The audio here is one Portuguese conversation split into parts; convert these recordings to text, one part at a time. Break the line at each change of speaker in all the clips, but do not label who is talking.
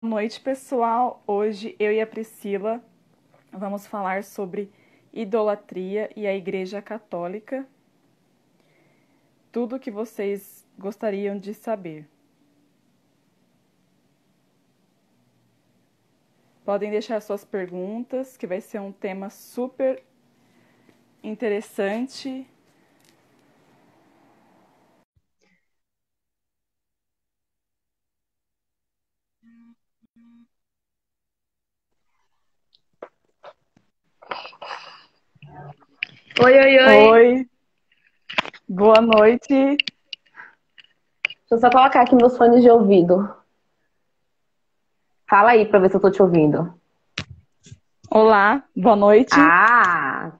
Noite, pessoal. Hoje eu e a Priscila vamos falar sobre idolatria e a Igreja Católica. Tudo o que vocês gostariam de saber. Podem deixar suas perguntas, que vai ser um tema super interessante.
Oi, oi, oi.
Oi, boa noite.
Deixa eu só colocar aqui meus fones de ouvido. Fala aí pra ver se eu tô te ouvindo.
Olá, boa noite.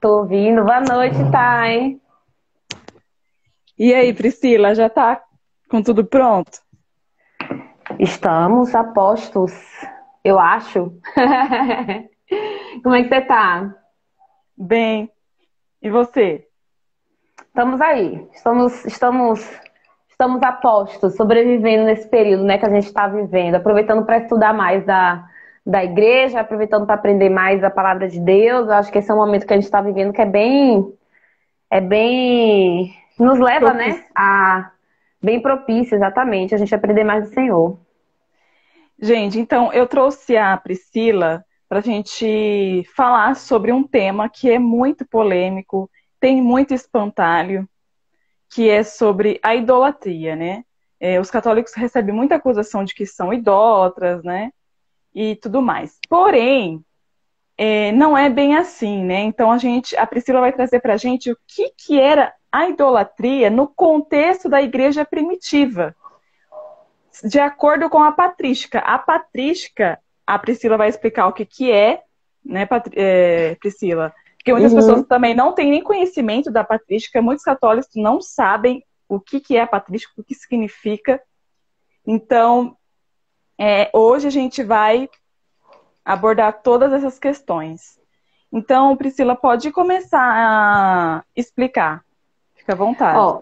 Tô ouvindo. Boa noite, hein?
E aí, Priscila, já tá com tudo pronto?
Estamos a postos, eu acho. Como é que você tá?
Bem, e você?
Estamos aí. Estamos a postos, sobrevivendo nesse período, né, que a gente está vivendo, aproveitando para estudar mais da igreja, aproveitando para aprender mais da palavra de Deus. Eu acho que esse é um momento que a gente está vivendo que é bem, nos leva, né,
Propício.
a bem propício, exatamente, a gente aprender mais do Senhor.
Gente, então eu trouxe a Priscila para a gente falar sobre um tema que é muito polêmico, tem muito espantalho, que é sobre a idolatria, né? Os católicos recebem muita acusação de que são idólatras, né? E tudo mais. Porém, não é bem assim, né? Então a Priscila vai trazer para a gente o que era a idolatria no contexto da igreja primitiva, de acordo com a patrística. A patrística, a Priscila vai explicar o que é, né, Priscila? Porque muitas pessoas
Uhum.
também não têm nem conhecimento da patrística, muitos católicos não sabem o que é a patrística, o que significa. Então, hoje a gente vai abordar todas essas questões. Então, Priscila, pode começar a explicar. Fica à vontade.
Ó,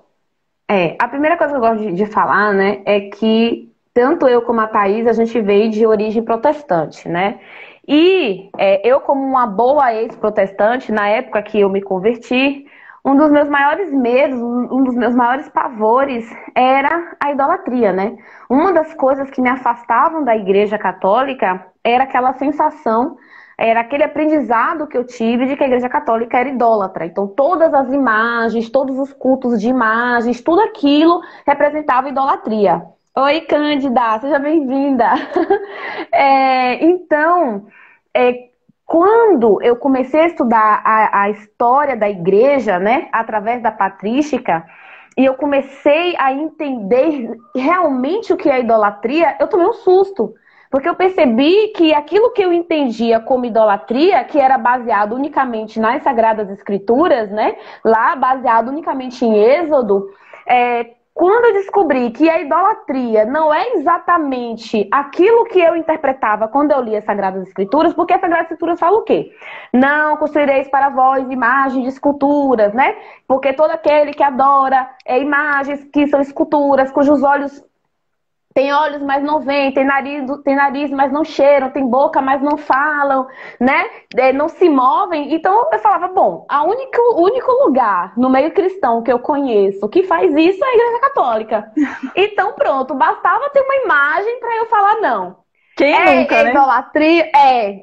a primeira coisa que eu gosto de falar, né, é que tanto eu como a Thaís, a gente veio de origem protestante, né? E eu, como uma boa ex-protestante, na época que eu me converti, um dos meus maiores medos, um dos meus maiores pavores era a idolatria, né? Uma das coisas que me afastavam da Igreja Católica era aquela sensação, era aquele aprendizado que eu tive de que a Igreja Católica era idólatra. Então, todas as imagens, todos os cultos de imagens, tudo aquilo representava idolatria. Oi, Cândida, seja bem-vinda. Então, é, quando eu comecei a estudar a história da igreja, né, através da patrística, e eu comecei a entender realmente o que é idolatria, eu tomei um susto. Porque eu percebi que aquilo que eu entendia como idolatria, que era baseado unicamente nas Sagradas Escrituras, né? Lá, baseado unicamente em Êxodo, quando eu descobri que a idolatria não é exatamente aquilo que eu interpretava quando eu lia as Sagradas Escrituras, porque as Sagradas Escrituras falam o quê? Não construireis para vós imagens de esculturas, né? Porque todo aquele que adora imagens que são esculturas, cujos olhos tem olhos, mas não veem, tem nariz, mas não cheiram, tem boca, mas não falam, né? Não se movem. Então eu falava, bom, o único lugar no meio cristão que eu conheço que faz isso é a Igreja Católica. Então pronto, bastava ter uma imagem para eu falar não.
Quem nunca, né?
Idolatria?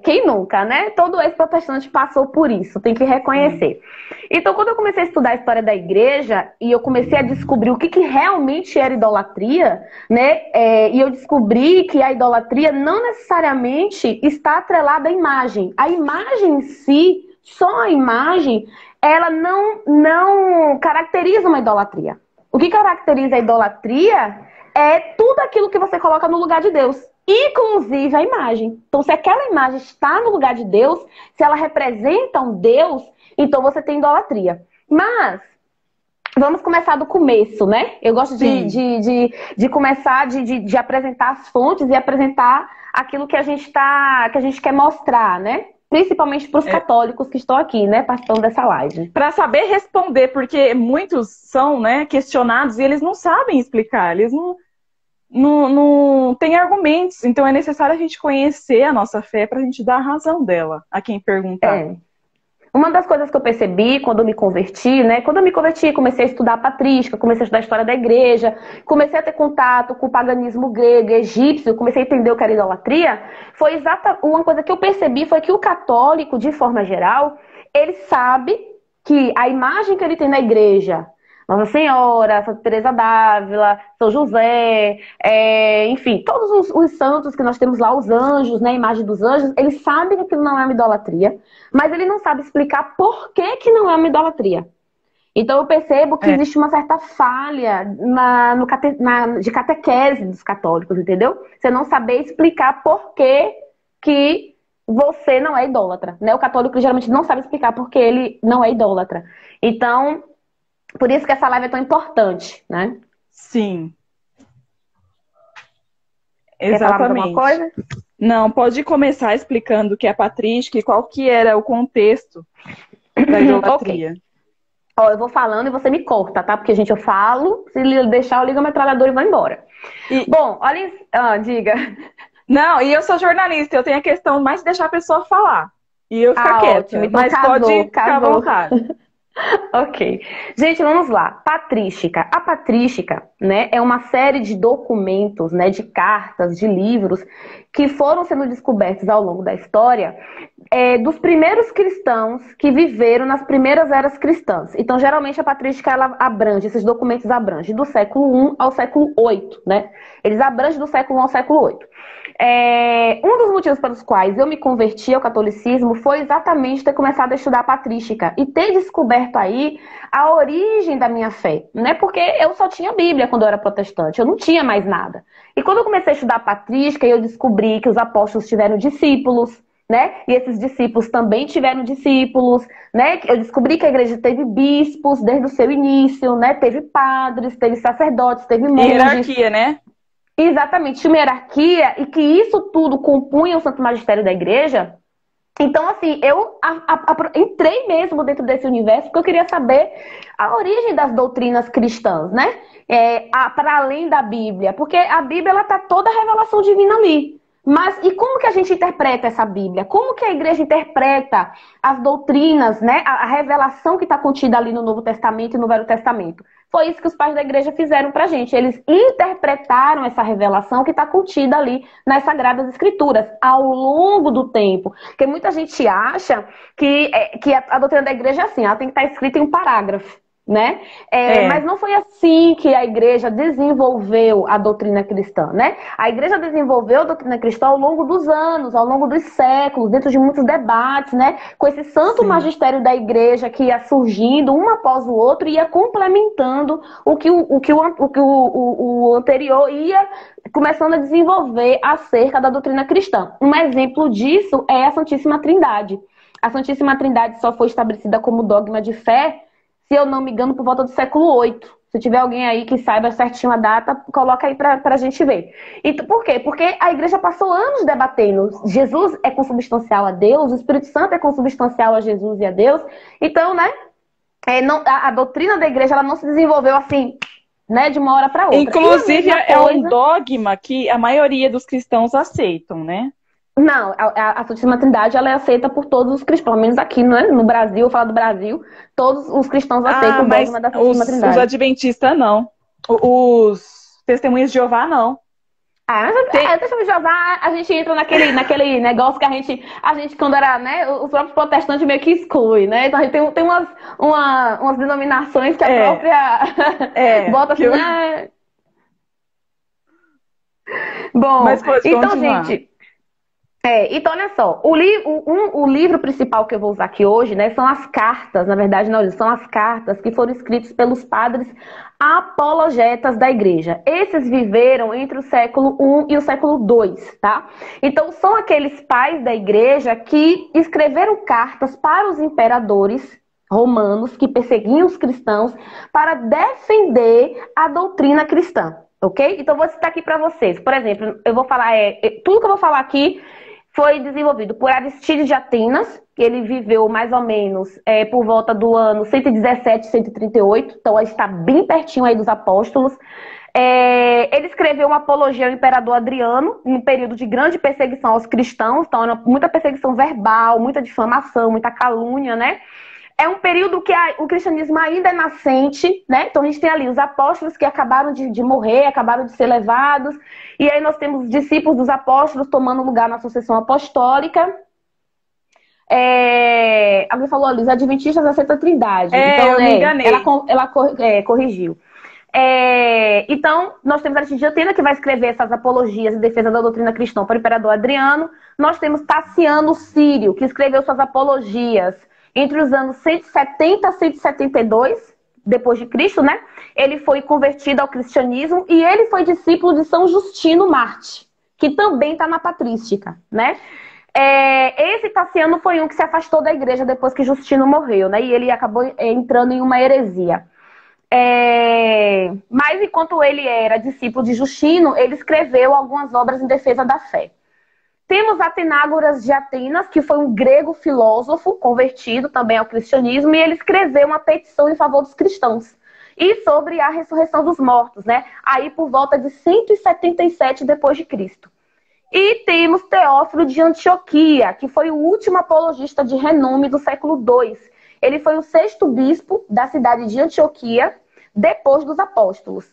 Quem nunca, né? Todo ex-protestante passou por isso, tem que
Sim.
reconhecer. Então, quando eu comecei a estudar a história da igreja e eu comecei a descobrir o que realmente era idolatria, né? E eu descobri que a idolatria não necessariamente está atrelada à imagem. A imagem em si, só a imagem, ela não caracteriza uma idolatria. O que caracteriza a idolatria é tudo aquilo que você coloca no lugar de Deus, inclusive a imagem. Então, se aquela imagem está no lugar de Deus, se ela representa um Deus, então você tem idolatria. Mas vamos começar do começo, né? Eu gosto
Sim.
de começar de apresentar as fontes e apresentar aquilo que a gente quer mostrar, né? Principalmente para os católicos que estão aqui, né? Participando dessa live.
Para saber responder, porque muitos são, né, questionados e eles não sabem explicar, eles não, não tem argumentos. Então é necessário a gente conhecer a nossa fé para a gente dar a razão dela a quem perguntar.
É. Uma das coisas que eu percebi quando eu me converti, né? Quando eu me converti, comecei a estudar a patrística, comecei a estudar a história da igreja, comecei a ter contato com o paganismo grego, egípcio, comecei a entender o que era idolatria. Foi uma coisa que eu percebi foi que o católico, de forma geral, ele sabe que a imagem que ele tem na igreja, Nossa Senhora, Santa Teresa d'Ávila, São José, enfim, todos os santos que nós temos lá, os anjos, né, a imagem dos anjos, eles sabem que aquilo não é uma idolatria, mas ele não sabe explicar por que que não é uma idolatria. Então eu percebo que existe uma certa falha de catequese dos católicos, entendeu? Você não saber explicar por que você não é idólatra, né? O católico geralmente não sabe explicar por que ele não é idólatra. Então, por isso que essa live é tão importante, né?
Sim.
Quer falar mais alguma coisa?
Não, pode começar explicando o que é patrística e qual que era o contexto da idolatria.
Okay. Ó, eu vou falando e você me corta, tá? Porque, gente, eu falo, se deixar, eu ligo a metralhadora e vou embora. Bom, olha... diga.
Não, e eu sou jornalista, eu tenho a questão mais de deixar a pessoa falar. E eu ficar quieta,
ótimo. Então,
mas pode ficar à vontade.
Ok. Gente, vamos lá. Patrística. A patrística, né, é uma série de documentos, né, de cartas, de livros que foram sendo descobertos ao longo da história dos primeiros cristãos que viveram nas primeiras eras cristãs. Então, geralmente, a patrística, ela abrange, esses documentos abrangem do século I ao século VIII, né? Eles abrangem do século I ao século VIII. Um dos motivos pelos quais eu me converti ao catolicismo foi exatamente ter começado a estudar a patrística e ter descoberto aí a origem da minha fé, né? Porque eu só tinha Bíblia quando eu era protestante, eu não tinha mais nada. E quando eu comecei a estudar a patrística, eu descobri que os apóstolos tiveram discípulos, né? E esses discípulos também tiveram discípulos, né? Eu descobri que a igreja teve bispos desde o seu início, né? Teve padres, teve sacerdotes, teve monges.
Hierarquia, né?
Exatamente, tinha uma hierarquia e que isso tudo compunha o Santo Magistério da Igreja. Então, assim, eu entrei mesmo dentro desse universo porque eu queria saber a origem das doutrinas cristãs, né? Para além da Bíblia, porque a Bíblia, ela tá toda a revelação divina ali. Mas e como que a gente interpreta essa Bíblia? Como que a igreja interpreta as doutrinas, né? A revelação que está contida ali no Novo Testamento e no Velho Testamento? Foi isso que os pais da igreja fizeram pra gente. Eles interpretaram essa revelação que está contida ali nas Sagradas Escrituras ao longo do tempo. Porque muita gente acha que a doutrina da igreja é assim, ela tem que estar escrita em um parágrafo, né? Mas não foi assim que a igreja desenvolveu a doutrina cristã, né? A igreja desenvolveu a doutrina cristã ao longo dos anos, ao longo dos séculos, dentro de muitos debates, né? Com esse santo magistério da igreja que ia surgindo um após o outro e ia complementando o que o anterior ia começando a desenvolver acerca da doutrina cristã. Um exemplo disso é a Santíssima Trindade. A Santíssima Trindade só foi estabelecida como dogma de fé, se eu não me engano, por volta do século VIII. Se tiver alguém aí que saiba certinho a data, coloca aí pra gente ver. Então, por quê? Porque a igreja passou anos debatendo. Jesus é consubstancial a Deus, o Espírito Santo é consubstancial a Jesus e a Deus. Então, né, a doutrina da igreja ela não se desenvolveu assim, né, de uma hora para outra.
Inclusive, um dogma que a maioria dos cristãos aceitam, né?
Não, a Santíssima Trindade ela é aceita por todos os cristãos, pelo menos aqui, né? No Brasil, eu falo do Brasil, todos os cristãos aceitam o dogma da Santíssima Trindade.
Os adventistas não. Os testemunhas de Jeová não.
Testemunhas de Jeová, a gente entra naquele negócio que a gente, quando era, né, os próprios protestantes meio que exclui, né? Então a gente tem umas denominações que a própria bota assim, né? Bom,
mas pode
então,
continuar.
gente... então, olha só, o livro principal que eu vou usar aqui hoje, né, são as cartas, na verdade não, são as cartas que foram escritas pelos padres apologetas da igreja. Esses viveram entre o século I e o século II, tá? Então, são aqueles pais da igreja que escreveram cartas para os imperadores romanos que perseguiam os cristãos para defender a doutrina cristã, ok? Então, vou citar aqui para vocês. Por exemplo, eu vou falar, tudo que eu vou falar aqui foi desenvolvido por Aristídeos de Atenas, que ele viveu mais ou menos por volta do ano 117, 138, então está bem pertinho aí dos apóstolos. Ele escreveu uma apologia ao imperador Adriano, em um período de grande perseguição aos cristãos, então era muita perseguição verbal, muita difamação, muita calúnia, né? É um período que o cristianismo ainda é nascente, né? Então a gente tem ali os apóstolos que acabaram de morrer, acabaram de ser levados, e aí nós temos os discípulos dos apóstolos tomando lugar na sucessão apostólica. Alguém falou ali, os adventistas da Santa Trindade. Então,
eu me enganei.
Ela corrigiu. Então, nós temos Aristídeos de Atena, que vai escrever essas apologias em defesa da doutrina cristã para o imperador Adriano. Nós temos Taciano Sírio, que escreveu suas apologias entre os anos 170 a 172 depois de Cristo, né? Ele foi convertido ao cristianismo e ele foi discípulo de São Justino Marte, que também está na patrística, né? Esse Taciano foi um que se afastou da igreja depois que Justino morreu, né? E ele acabou entrando em uma heresia. Mas enquanto ele era discípulo de Justino, ele escreveu algumas obras em defesa da fé. Temos Atenágoras de Atenas, que foi um grego filósofo convertido também ao cristianismo, e ele escreveu uma petição em favor dos cristãos e sobre a ressurreição dos mortos, né? Aí por volta de 177 depois de Cristo. E temos Teófilo de Antioquia, que foi o último apologista de renome do século II. Ele foi o 6º bispo da cidade de Antioquia, depois dos apóstolos.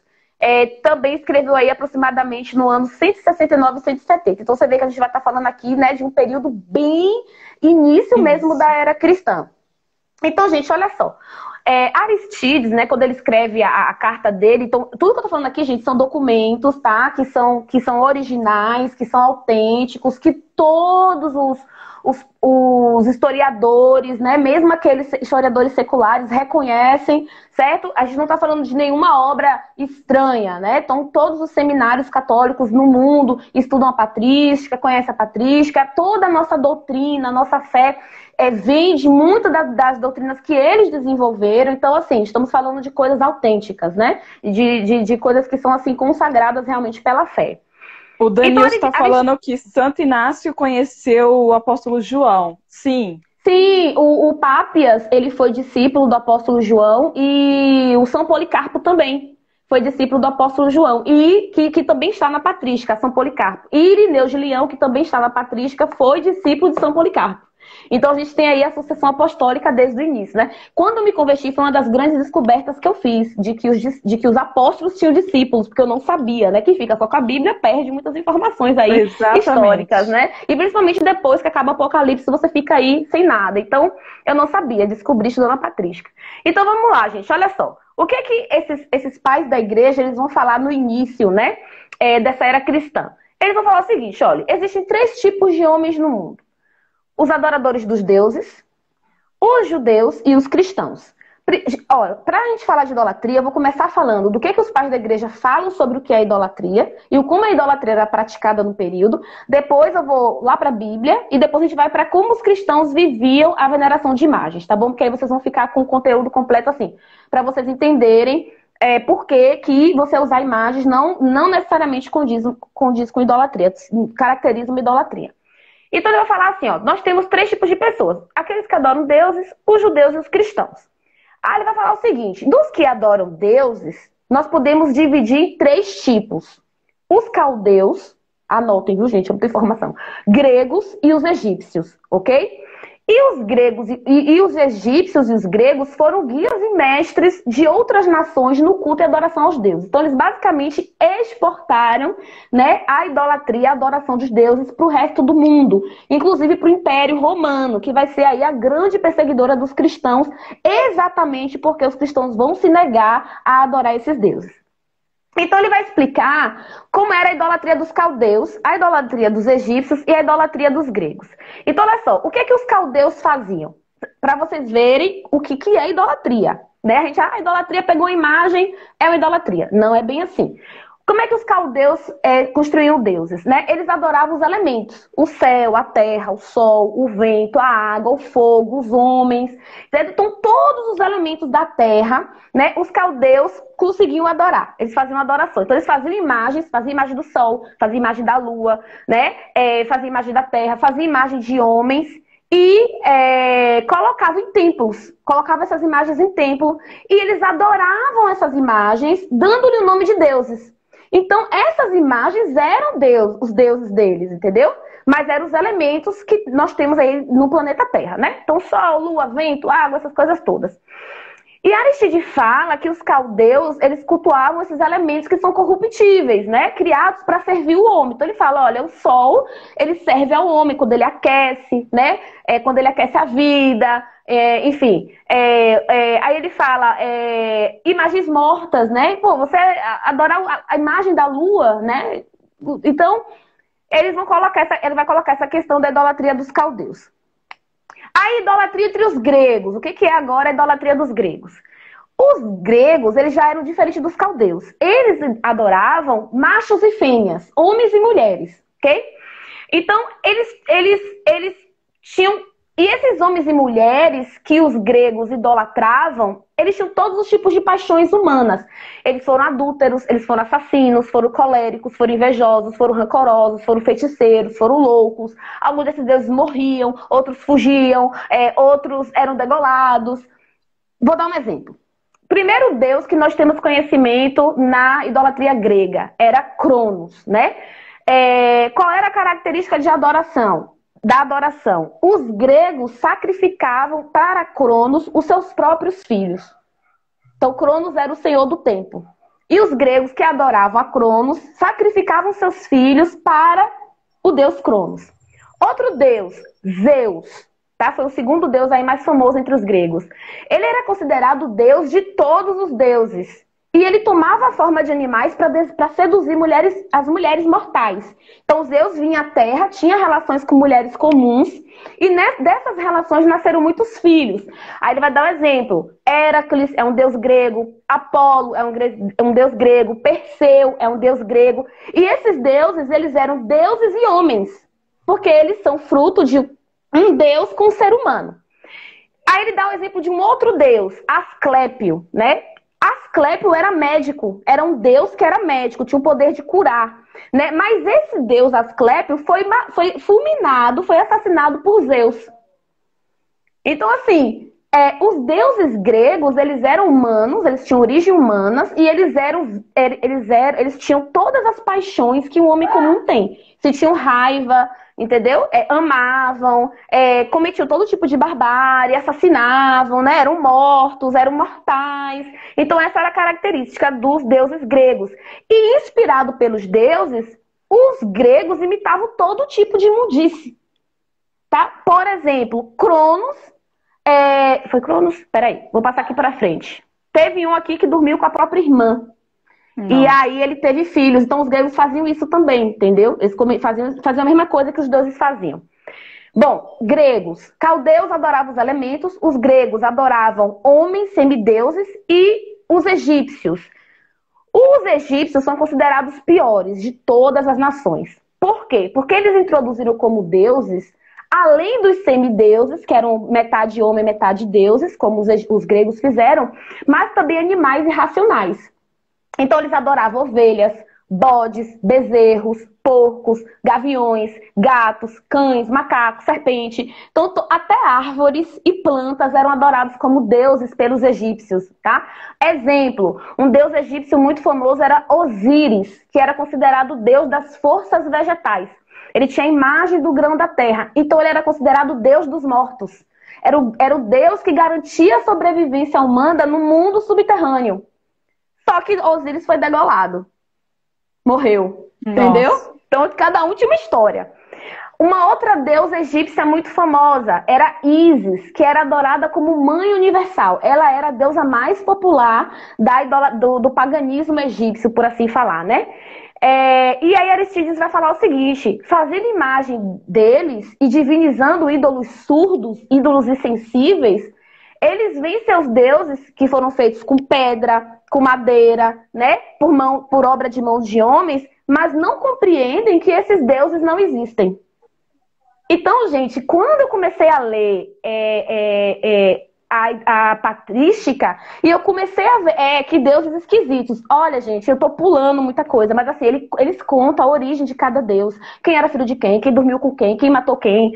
Também escreveu aí aproximadamente no ano 169 e 170. Então você vê que a gente vai estar falando aqui, né, de um período bem início mesmo da era cristã. Então, gente, olha só. Aristídeos, né, quando ele escreve a carta dele, então, tudo que eu tô falando aqui, gente, são documentos, tá? Que são originais, que são autênticos, que todos os historiadores, né, mesmo aqueles historiadores seculares, reconhecem, certo? A gente não está falando de nenhuma obra estranha, né? Então, todos os seminários católicos no mundo estudam a patrística, conhecem a patrística, toda a nossa doutrina, a nossa fé vem de muitas das doutrinas que eles desenvolveram. Então, assim, estamos falando de coisas autênticas, né? De coisas que são, assim, consagradas realmente pela fé.
O Danilo está falando que Santo Inácio conheceu o apóstolo João. Sim.
Sim, o Pápias, ele foi discípulo do apóstolo João, e o São Policarpo também foi discípulo do apóstolo João, e que também está na patrística, São Policarpo. E Irineu de Leão, que também está na patrística, foi discípulo de São Policarpo. Então a gente tem aí a sucessão apostólica desde o início, né? Quando eu me converti, foi uma das grandes descobertas que eu fiz, de que os apóstolos tinham discípulos, porque eu não sabia, né? Quem fica só com a Bíblia perde muitas informações aí históricas, né? E principalmente depois que acaba o Apocalipse, você fica aí sem nada. Então, eu não sabia, descobri estudando a patrística. Então vamos lá, gente, olha só. O que é que esses pais da igreja, eles vão falar no início, né? Dessa era cristã? Eles vão falar o seguinte, olha, existem 3 tipos de homens no mundo. Os adoradores dos deuses, os judeus e os cristãos. Para a gente falar de idolatria, eu vou começar falando do que os pais da igreja falam sobre o que é idolatria e como a idolatria era praticada no período. Depois eu vou lá para a Bíblia e depois a gente vai para como os cristãos viviam a veneração de imagens, tá bom? Porque aí vocês vão ficar com o conteúdo completo assim, para vocês entenderem por que você usar imagens não necessariamente condiz com idolatria, caracteriza uma idolatria. Então ele vai falar assim, ó, nós temos 3 tipos de pessoas. Aqueles que adoram deuses, os judeus e os cristãos. Aí ele vai falar o seguinte, dos que adoram deuses, nós podemos dividir em 3 tipos. Os caldeus, anotem, viu, gente, é muita informação. Gregos e os egípcios, ok? E os gregos e os egípcios e os gregos foram guias e mestres de outras nações no culto e adoração aos deuses. Então eles basicamente exportaram, né, a idolatria, a adoração dos deuses para o resto do mundo. Inclusive para o Império Romano, que vai ser aí a grande perseguidora dos cristãos, exatamente porque os cristãos vão se negar a adorar esses deuses. Então ele vai explicar como era a idolatria dos caldeus, a idolatria dos egípcios e a idolatria dos gregos. Então olha só, o que os caldeus faziam? Para vocês verem o que é idolatria, né? A idolatria pegou a imagem, é uma idolatria. Não é bem assim. Como é que os caldeus construíam deuses, né? Eles adoravam os elementos. O céu, a terra, o sol, o vento, a água, o fogo, os homens. Certo? Então, todos os elementos da terra, né? Os caldeus conseguiam adorar. Eles faziam adoração. Então, eles faziam imagens, faziam imagem do sol, faziam imagem da lua, né? Faziam imagem da terra, faziam imagem de homens. e colocava em templos, colocava essas imagens em templo, e eles adoravam essas imagens, dando-lhe o nome de deuses. Então, essas imagens eram os deuses deles, entendeu? Mas eram os elementos que nós temos aí no planeta Terra, né? Então, sol, lua, vento, água, essas coisas todas. E Aristide fala que os caldeus, eles cultuavam esses elementos que são corruptíveis, né? Criados para servir o homem. Então ele fala, olha, o sol, ele serve ao homem quando ele aquece, né? Quando ele aquece a vida, enfim. Aí ele fala, imagens mortas, né? Pô, você adora a imagem da lua, né? Então, ele vai colocar essa questão da idolatria dos caldeus. A idolatria entre os gregos. O que é agora a idolatria dos gregos? Os gregos, eles já eram diferentes dos caldeus. Eles adoravam machos e fêmeas, homens e mulheres, ok? Então, eles tinham... E esses homens e mulheres que os gregos idolatravam, eles tinham todos os tipos de paixões humanas. Eles foram adúlteros, eles foram assassinos, foram coléricos, foram invejosos, foram rancorosos, foram feiticeiros, foram loucos. Alguns desses deuses morriam, outros fugiam, outros eram degolados. Vou dar um exemplo. O primeiro deus que nós temos conhecimento na idolatria grega era Cronos, né? Qual era a característica de adoração? Da adoração. Os gregos sacrificavam para Cronos os seus próprios filhos. Então, Cronos era o senhor do tempo. E os gregos que adoravam a Cronos sacrificavam seus filhos para o deus Cronos. Outro deus, Zeus, tá? Foi o segundo deus aí mais famoso entre os gregos. Ele era considerado o deus de todos os deuses. E ele tomava a forma de animais para seduzir as mulheres mortais. Então Zeus vinha à Terra, tinha relações com mulheres comuns, e dessas relações nasceram muitos filhos. Aí ele vai dar um exemplo. Héracles é um deus grego, Apolo é um deus grego, Perseu é um deus grego. E esses deuses, eles eram deuses e homens, porque eles são fruto de um deus com um ser humano. Aí ele dá o exemplo de um outro deus, Asclépio, né? Asclépio era médico, era um deus que era médico, tinha o poder de curar, né? Mas esse deus Asclépio foi fulminado, foi assassinado por Zeus. Então, assim, os deuses gregos, eles eram humanos, eles tinham origem humanas e eles tinham todas as paixões que um homem comum tem. Sentiam raiva, entendeu? Amavam, cometiam todo tipo de barbárie, assassinavam, né? Eram mortos, eram mortais. Então essa era a característica dos deuses gregos. E inspirado pelos deuses, os gregos imitavam todo tipo de imundície. Tá? Por exemplo, Cronos... Foi Cronos? Peraí, vou passar aqui pra frente. Teve um aqui que dormiu com a própria irmã. Não. E aí ele teve filhos. Então os gregos faziam isso também, entendeu? Eles faziam a mesma coisa que os deuses faziam. Bom, gregos. Caldeus adoravam os elementos. Os gregos adoravam homens, semideuses. E os egípcios. Os egípcios são considerados piores de todas as nações. Por quê? Porque eles introduziram como deuses, além dos semideuses, que eram metade homem, metade deuses, como os gregos fizeram, mas também animais irracionais. Então eles adoravam ovelhas, bodes, bezerros, porcos, gaviões, gatos, cães, macacos, serpente. Então até árvores e plantas eram adorados como deuses pelos egípcios, tá? Exemplo, um deus egípcio muito famoso era Osíris, que era considerado o deus das forças vegetais. Ele tinha a imagem do grão da terra, então ele era considerado o deus dos mortos. Era o deus que garantia a sobrevivência humana no mundo subterrâneo. Só que Osíris foi degolado. Morreu. Nossa. Entendeu? Então, cada um tinha uma história. Uma outra deusa egípcia muito famosa era Ísis, que era adorada como mãe universal. Ela era a deusa mais popular do paganismo egípcio, por assim falar, né? E aí Aristides vai falar o seguinte: fazendo imagem deles e divinizando ídolos surdos, ídolos insensíveis, eles veem seus deuses que foram feitos com pedra, com madeira, né? Por obra de mãos de homens, mas não compreendem que esses deuses não existem. Então, gente, quando eu comecei a ler a patrística, e eu comecei a ver que deuses esquisitos. Olha, gente, eu tô pulando muita coisa, mas assim, eles contam a origem de cada deus. Quem era filho de quem dormiu com quem matou quem.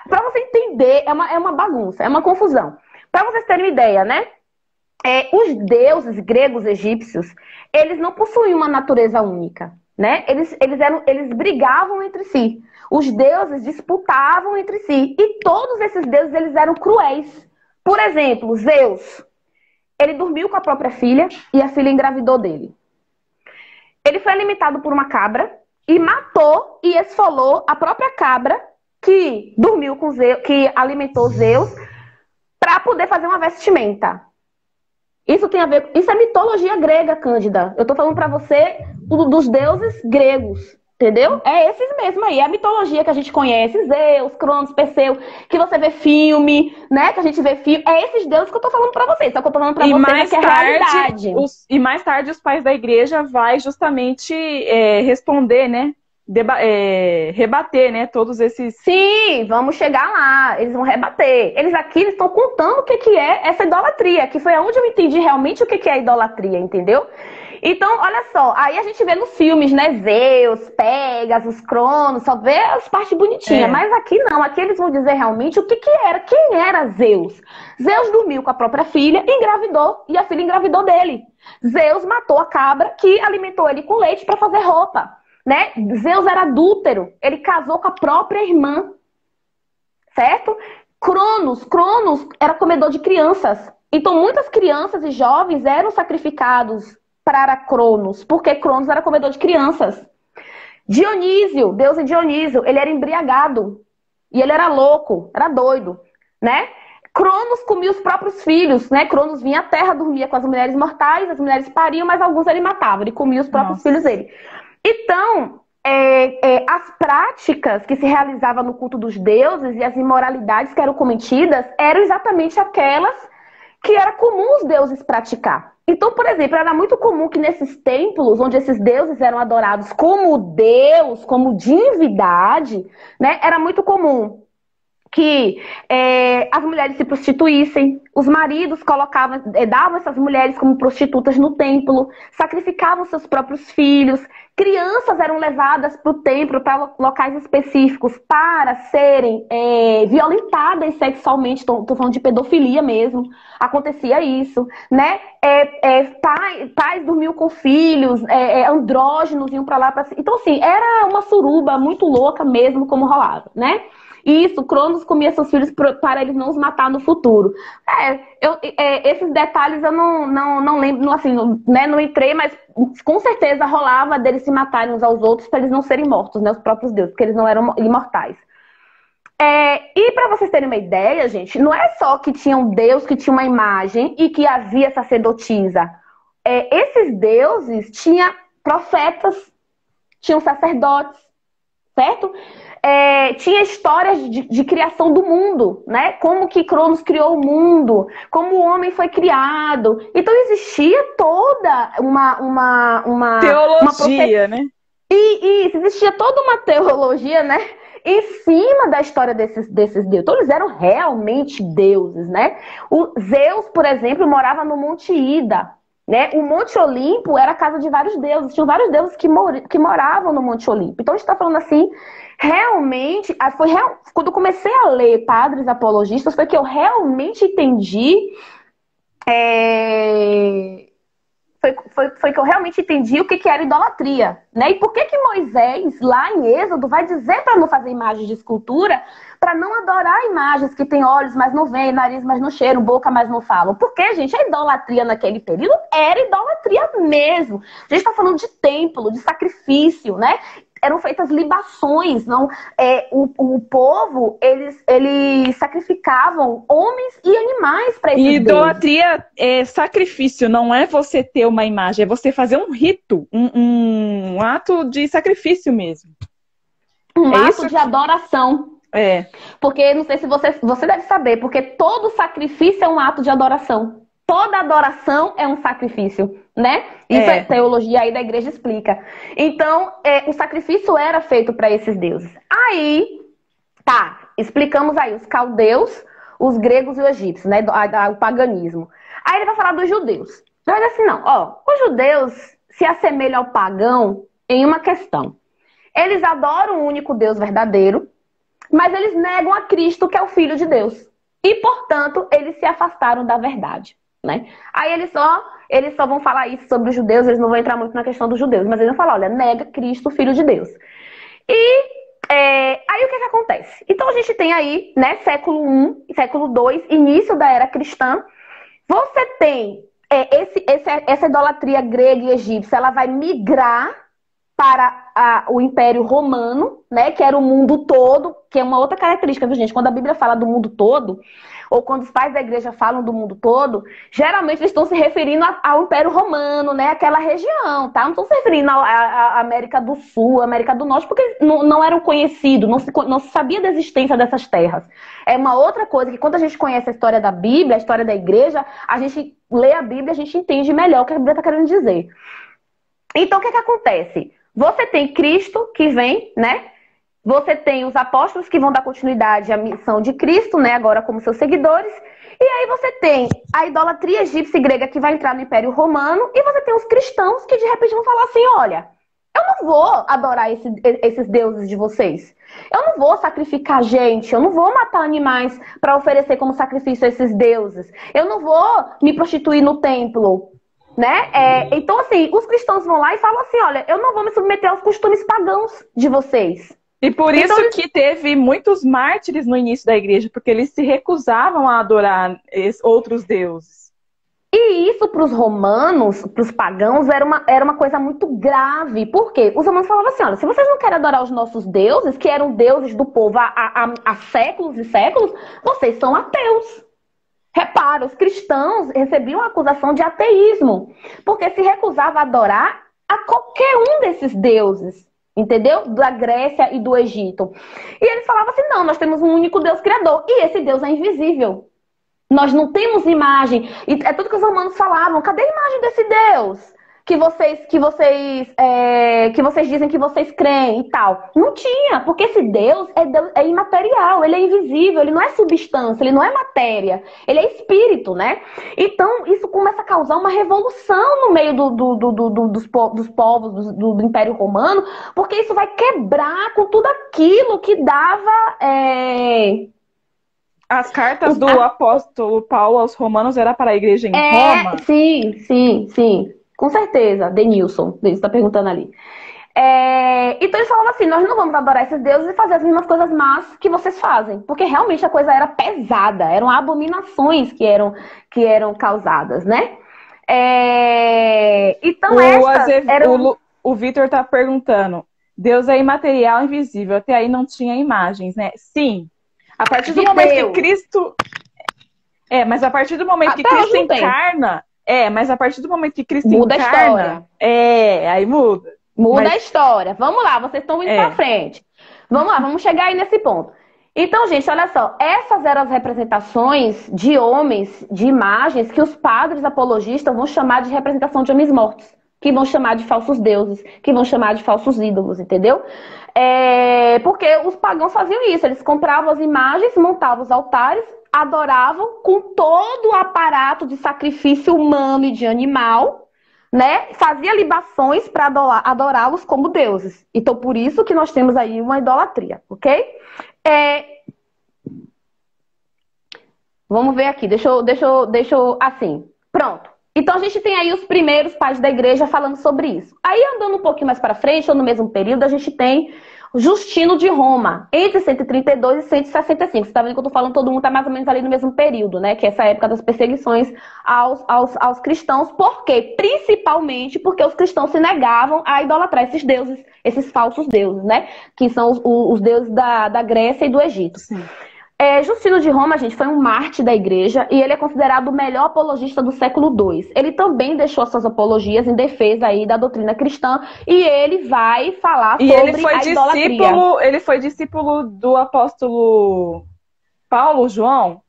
Pra você entender entender, é uma bagunça, é uma confusão. Para vocês terem uma ideia, né? Os deuses gregos egípcios, eles não possuíam uma natureza única, né? Eles brigavam entre si. Os deuses disputavam entre si. E todos esses deuses, eles eram cruéis. Por exemplo, Zeus, ele dormiu com a própria filha e a filha engravidou dele. Ele foi alimentado por uma cabra e matou e esfolou a própria cabra que dormiu com Zeus, que alimentou Zeus, para poder fazer uma vestimenta. Isso tem a ver, isso é mitologia grega, Cândida. Eu tô falando para você dos deuses gregos, entendeu? É esses mesmo aí, é a mitologia que a gente conhece, Zeus, Cronos, Perseu, que você vê filme, né? Que a gente vê filme. É esses deuses que eu tô falando para vocês. Só que eu tô falando para vocês que é realidade.
E mais tarde os pais da igreja vai justamente responder, né? Rebater, né? Todos esses...
Sim, vamos chegar lá. Eles vão rebater. Eles estão contando o que é essa idolatria, que foi onde eu entendi realmente o que é idolatria, entendeu? Então, olha só, aí a gente vê nos filmes, né? Zeus, Pégasus, Cronos, só vê as partes bonitinhas. Mas aqui não, aqui eles vão dizer realmente o que era, quem era Zeus. Zeus dormiu com a própria filha, engravidou, e a filha engravidou dele. Zeus matou a cabra que alimentou ele com leite para fazer roupa. Né? Zeus era adúltero, ele casou com a própria irmã, certo? Cronos era comedor de crianças. Então muitas crianças e jovens eram sacrificados para Cronos, porque Cronos era comedor de crianças. Dionísio, deus Dionísio, ele era embriagado e ele era louco, era doido, né? Cronos comia os próprios filhos, né? Cronos vinha à terra, dormia com as mulheres mortais, as mulheres pariam, mas alguns ele matava, ele comia os próprios filhos dele. Então, as práticas que se realizavam no culto dos deuses e as imoralidades que eram cometidas eram exatamente aquelas que era comum os deuses praticar. Então, por exemplo, era muito comum que nesses templos, onde esses deuses eram adorados como Deus, como divindade, né, era muito comum que as mulheres se prostituíssem, os maridos davam essas mulheres como prostitutas no templo, sacrificavam seus próprios filhos, crianças eram levadas para o templo, para locais específicos, para serem violentadas sexualmente, estou falando de pedofilia mesmo, acontecia isso, né? Pais dormiam com filhos, andrógenos iam para lá, então assim, era uma suruba muito louca mesmo como rolava, né? Isso, Cronos comia seus filhos para eles não os matar no futuro. Esses detalhes eu não lembro, assim, né, não entrei, mas com certeza rolava deles se matarem uns aos outros para eles não serem mortos, né, os próprios deuses, porque eles não eram imortais. E para vocês terem uma ideia, gente, não é só que tinha um deus que tinha uma imagem e que havia sacerdotisa. Esses deuses tinham profetas, tinham sacerdotes, certo? Tinha histórias de criação do mundo, né? Como que Cronos criou o mundo, como o homem foi criado. Então existia toda uma
teologia, né?
E existia toda uma teologia, né? Em cima da história desses deuses. Então eles eram realmente deuses, né? O Zeus, por exemplo, morava no Monte Ida. Né? O Monte Olimpo era a casa de vários deuses. Tinham vários deuses que moravam no Monte Olimpo. Então a gente está falando assim, realmente, quando eu comecei a ler Padres Apologistas, foi que eu realmente entendi. Foi que eu realmente entendi o que era idolatria. Né? E por que Moisés, lá em Êxodo, vai dizer para não fazer imagens de escultura, para não adorar imagens que tem olhos, mas não veem, nariz, mas não cheiram, boca, mas não falam. Porque, gente, a idolatria naquele período era idolatria mesmo. A gente está falando de templo, de sacrifício, né? Eram feitas libações, não? O povo, eles sacrificavam homens e animais para esses deuses.
Idolatria é sacrifício, não é você ter uma imagem, é você fazer um rito, um ato de sacrifício mesmo.
Um ato de adoração.
Porque,
não sei se você deve saber, porque todo sacrifício é um ato de adoração. Toda adoração é um sacrifício, né? Isso é teologia aí da igreja explica. Então, o sacrifício era feito para esses deuses. Aí, explicamos aí os caldeus, os gregos e os egípcios, né? O paganismo. Aí ele vai falar dos judeus. Ele vai dizer assim, os judeus se assemelham ao pagão em uma questão. Eles adoram o único Deus verdadeiro, mas eles negam a Cristo, que é o Filho de Deus. E, portanto, eles se afastaram da verdade, né? Aí eles só vão falar isso sobre os judeus, eles não vão entrar muito na questão dos judeus, mas eles vão falar, olha, nega Cristo, Filho de Deus. E aí o que acontece? Então a gente tem aí, né, século I, século II, início da era cristã. Você tem essa idolatria grega e egípcia, ela vai migrar para o Império Romano, né, que era o mundo todo, que é uma outra característica, viu, gente? Quando a Bíblia fala do mundo todo, ou quando os pais da igreja falam do mundo todo, geralmente eles estão se referindo ao Império Romano, né, aquela região, tá? Não estão se referindo à América do Sul, América do Norte, porque não eram conhecidos, não se sabia da existência dessas terras. É uma outra coisa que quando a gente conhece a história da Bíblia, a história da igreja, a gente lê a Bíblia, a gente entende melhor o que a Bíblia está querendo dizer. Então, o que acontece? Você tem Cristo que vem, né? Você tem os apóstolos que vão dar continuidade à missão de Cristo, né? Agora como seus seguidores. E aí você tem a idolatria egípcia e grega que vai entrar no Império Romano. E você tem os cristãos que de repente vão falar assim, olha, eu não vou adorar esses deuses de vocês. Eu não vou sacrificar gente. Eu não vou matar animais para oferecer como sacrifício a esses deuses. Eu não vou me prostituir no templo. Né? Então, assim, os cristãos vão lá e falam assim, olha, eu não vou me submeter aos costumes pagãos de vocês.
E por isso que teve muitos mártires no início da igreja, porque eles se recusavam a adorar outros deuses.
E isso para os romanos, para os pagãos, era uma coisa muito grave. Por quê? Os romanos falavam assim, olha, se vocês não querem adorar os nossos deuses, que eram deuses do povo há séculos e séculos, vocês são ateus. Repara, os cristãos recebiam a acusação de ateísmo, porque se recusava a adorar a qualquer um desses deuses, entendeu? Da Grécia e do Egito. E eles falavam assim, não, nós temos um único Deus criador, e esse Deus é invisível. Nós não temos imagem. E é tudo que os romanos falavam, cadê a imagem desse Deus? Que vocês dizem que vocês creem e tal. Não tinha, porque esse Deus é imaterial, ele é invisível, ele não é substância, ele não é matéria, ele é espírito, né? Então, isso começa a causar uma revolução no meio dos povos do Império Romano, porque isso vai quebrar com tudo aquilo que dava...
As cartas do apóstolo Paulo aos romanos era para a igreja em Roma?
Sim. Com certeza, Denilson, ele está perguntando ali. Então eles falavam assim, nós não vamos adorar esses deuses e fazer as mesmas coisas más que vocês fazem. Porque realmente a coisa era pesada, eram abominações que eram causadas, né? Então
o Vitor está perguntando, Deus é imaterial, invisível, até aí não tinha imagens, né? Sim. A partir do momento que Cristo... mas a partir do momento que Cristo encarna... mas a partir do momento que Cristo
muda
encarna...
a história.
Aí muda.
Muda a história. Vamos lá, vocês estão indo pra frente. Vamos lá, vamos chegar aí nesse ponto. Então, gente, olha só. Essas eram as representações de homens, de imagens, que os padres apologistas vão chamar de representação de homens mortos. Que vão chamar de falsos deuses. Que vão chamar de falsos ídolos, entendeu? Porque os pagãos faziam isso. Eles compravam as imagens, montavam os altares, adoravam com todo o aparato de sacrifício humano e de animal, né? Fazia libações para adorá-los como deuses. Então, por isso que nós temos aí uma idolatria, ok? Vamos ver aqui. Deixa eu assim. Pronto. Então, a gente tem aí os primeiros pais da igreja falando sobre isso. Aí, andando um pouquinho mais para frente, ou no mesmo período, a gente tem Justino de Roma, entre 132 e 165. Você está vendo que eu estou falando, todo mundo está mais ou menos ali no mesmo período, né? Que é essa época das perseguições aos cristãos. Por quê? Principalmente porque os cristãos se negavam a idolatrar esses deuses, esses falsos deuses, né? Que são os deuses da Grécia e do Egito. Sim. Justino de Roma, gente, foi um mártir da igreja e ele é considerado o melhor apologista do século II. Ele também deixou suas apologias em defesa aí da doutrina cristã e ele vai falar sobre a idolatria.
Ele foi discípulo do apóstolo Paulo, João?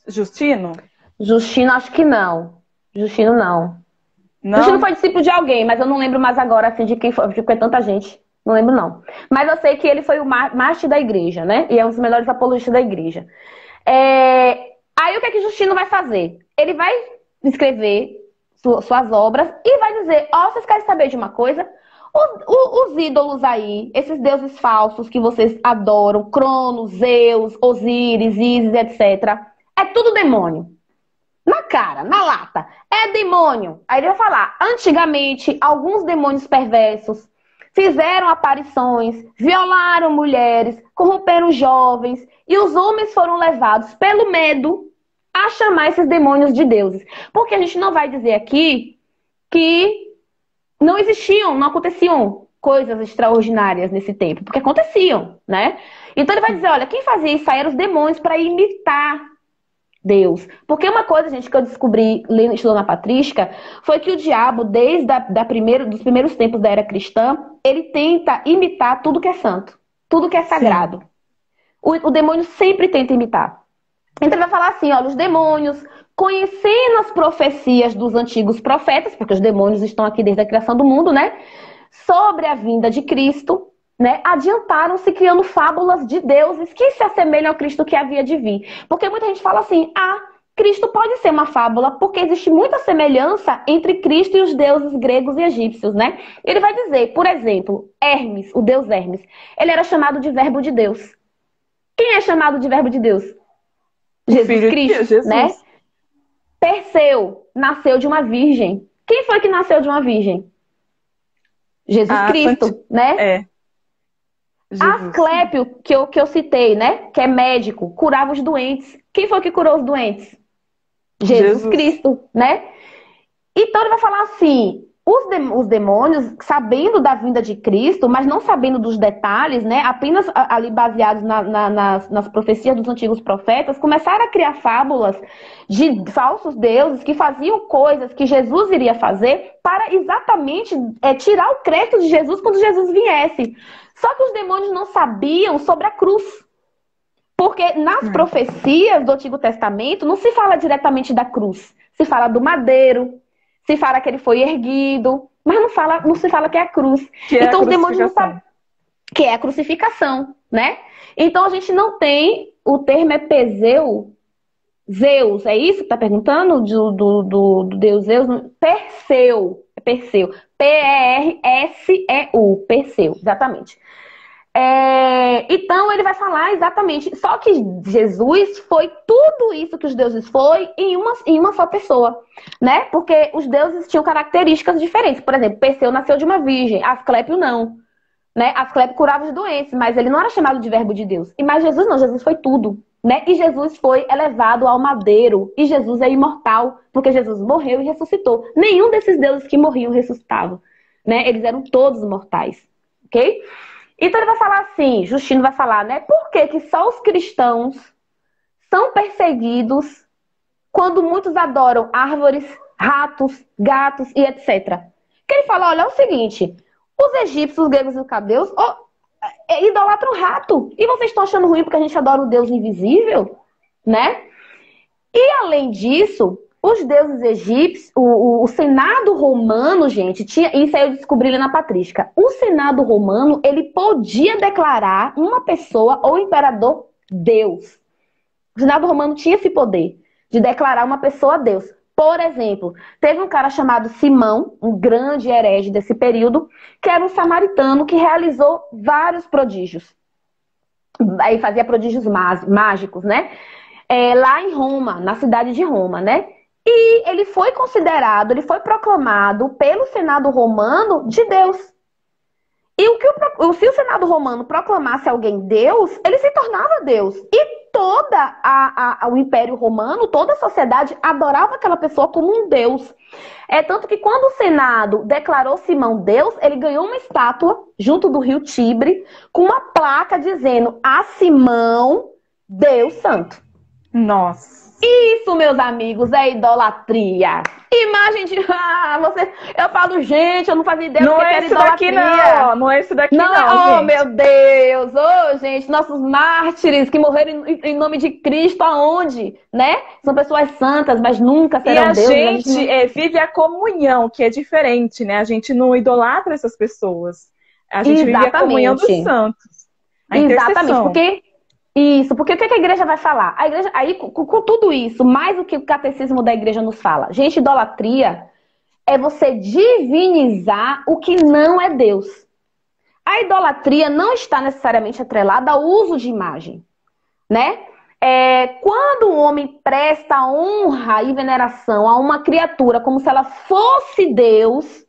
Justino?
Justino, acho que não. Justino, não. Justino foi discípulo de alguém, mas eu não lembro mais agora assim, de quem foi, porque é tanta gente. Não lembro, não. Mas eu sei que ele foi o mártir da igreja, né? E é um dos melhores apologistas da igreja. Aí o que é que Justino vai fazer? Ele vai escrever suas obras e vai dizer, vocês querem saber de uma coisa? Os ídolos aí, esses deuses falsos que vocês adoram, Cronos, Zeus, Osíris, Ísis, etc. É tudo demônio. Na cara, na lata. É demônio. Aí ele vai falar, antigamente, alguns demônios perversos fizeram aparições, violaram mulheres, corromperam jovens, e os homens foram levados pelo medo a chamar esses demônios de deuses. Porque a gente não vai dizer aqui que não existiam, não aconteciam coisas extraordinárias nesse tempo, porque aconteciam, né? Então ele vai dizer, olha, quem fazia isso aí eram os demônios para imitar Deus. Porque uma coisa, gente, que eu descobri estudando a patrística, foi que o diabo, desde dos primeiros tempos da era cristã, ele tenta imitar tudo que é santo, tudo que é sagrado. O demônio sempre tenta imitar. Então ele vai falar assim, olha, os demônios, conhecendo as profecias dos antigos profetas, porque os demônios estão aqui desde a criação do mundo, né? Sobre a vinda de Cristo, né, adiantaram-se criando fábulas de deuses que se assemelham ao Cristo que havia de vir. Porque muita gente fala assim, Cristo pode ser uma fábula, porque existe muita semelhança entre Cristo e os deuses gregos e egípcios, né? Ele vai dizer, por exemplo, Hermes, o deus Hermes, ele era chamado de verbo de Deus. Quem é chamado de verbo de Deus? Jesus Cristo, Jesus, né? Perseu nasceu de uma virgem. Quem foi que nasceu de uma virgem? Jesus Cristo, né?
É.
Asclépio, que eu citei, né? Que é médico, curava os doentes. Quem foi que curou os doentes? Jesus Cristo, né? Então ele vai falar assim, os demônios, sabendo da vinda de Cristo, mas não sabendo dos detalhes, né? Apenas ali baseados nas profecias dos antigos profetas, começaram a criar fábulas de falsos deuses que faziam coisas que Jesus iria fazer para exatamente tirar o crédito de Jesus quando Jesus viesse. Só que os demônios não sabiam sobre a cruz. Porque nas profecias do Antigo Testamento não se fala diretamente da cruz. Se fala do madeiro, se fala que ele foi erguido, mas não se fala que é a cruz. Então os demônios não sabem que é a crucificação, né? Então a gente não tem, o termo é Peseu, Zeus, é isso que tá perguntando? Do deus Zeus? Perseu, Perseu. P-E-R-S-E-U, Perseu, exatamente. Então ele vai falar exatamente, só que Jesus foi tudo isso que os deuses foi em uma só pessoa, né? Porque os deuses tinham características diferentes. Por exemplo, Perseu nasceu de uma virgem, Asclépio não, né? Asclépio curava os doentes, mas ele não era chamado de verbo de Deus. Mas Jesus não, Jesus foi tudo, né? E Jesus foi elevado ao madeiro, e Jesus é imortal, porque Jesus morreu e ressuscitou. Nenhum desses deuses que morriam ressuscitavam, né? Eles eram todos mortais, ok? Então ele vai falar assim, Justino vai falar, né? Por que só os cristãos são perseguidos quando muitos adoram árvores, ratos, gatos e etc. Que ele fala, olha, é o seguinte, os egípcios, os gregos e os caldeus idolatram rato. E vocês estão achando ruim porque a gente adora o Deus invisível, né? E além disso, os deuses egípcios, o Senado romano, gente, isso aí eu descobri ali na patrística. O Senado romano, ele podia declarar uma pessoa ou imperador Deus. O Senado romano tinha esse poder de declarar uma pessoa Deus. Por exemplo, teve um cara chamado Simão, um grande herege desse período, que era um samaritano que realizou vários prodígios. Aí fazia prodígios mágicos, né? Lá em Roma, na cidade de Roma, né? E ele foi considerado, ele foi proclamado pelo Senado romano de Deus. E se o Senado romano proclamasse alguém Deus, ele se tornava Deus. E o Império Romano, toda a sociedade adorava aquela pessoa como um Deus. Tanto que quando o Senado declarou Simão Deus, ele ganhou uma estátua junto do rio Tibre, com uma placa dizendo a Simão, Deus Santo.
Nossa.
Isso, meus amigos, é idolatria. Imagem de... eu falo, gente, eu não fazia ideia do que era idolatria.
Não é esse daqui não,
gente. Meu Deus. Gente, nossos mártires que morreram em nome de Cristo, aonde? Né? São pessoas santas, mas nunca serão Deus.
E a gente vive a comunhão, que é diferente, né? A gente não idolatra essas pessoas. A gente vive a comunhão dos santos.
Exatamente, porque o que a igreja vai falar? A igreja, aí, com tudo isso, mais o que o catecismo da igreja nos fala. Gente, idolatria é você divinizar o que não é Deus. A idolatria não está necessariamente atrelada ao uso de imagem, né? Quando o homem presta honra e veneração a uma criatura como se ela fosse Deus,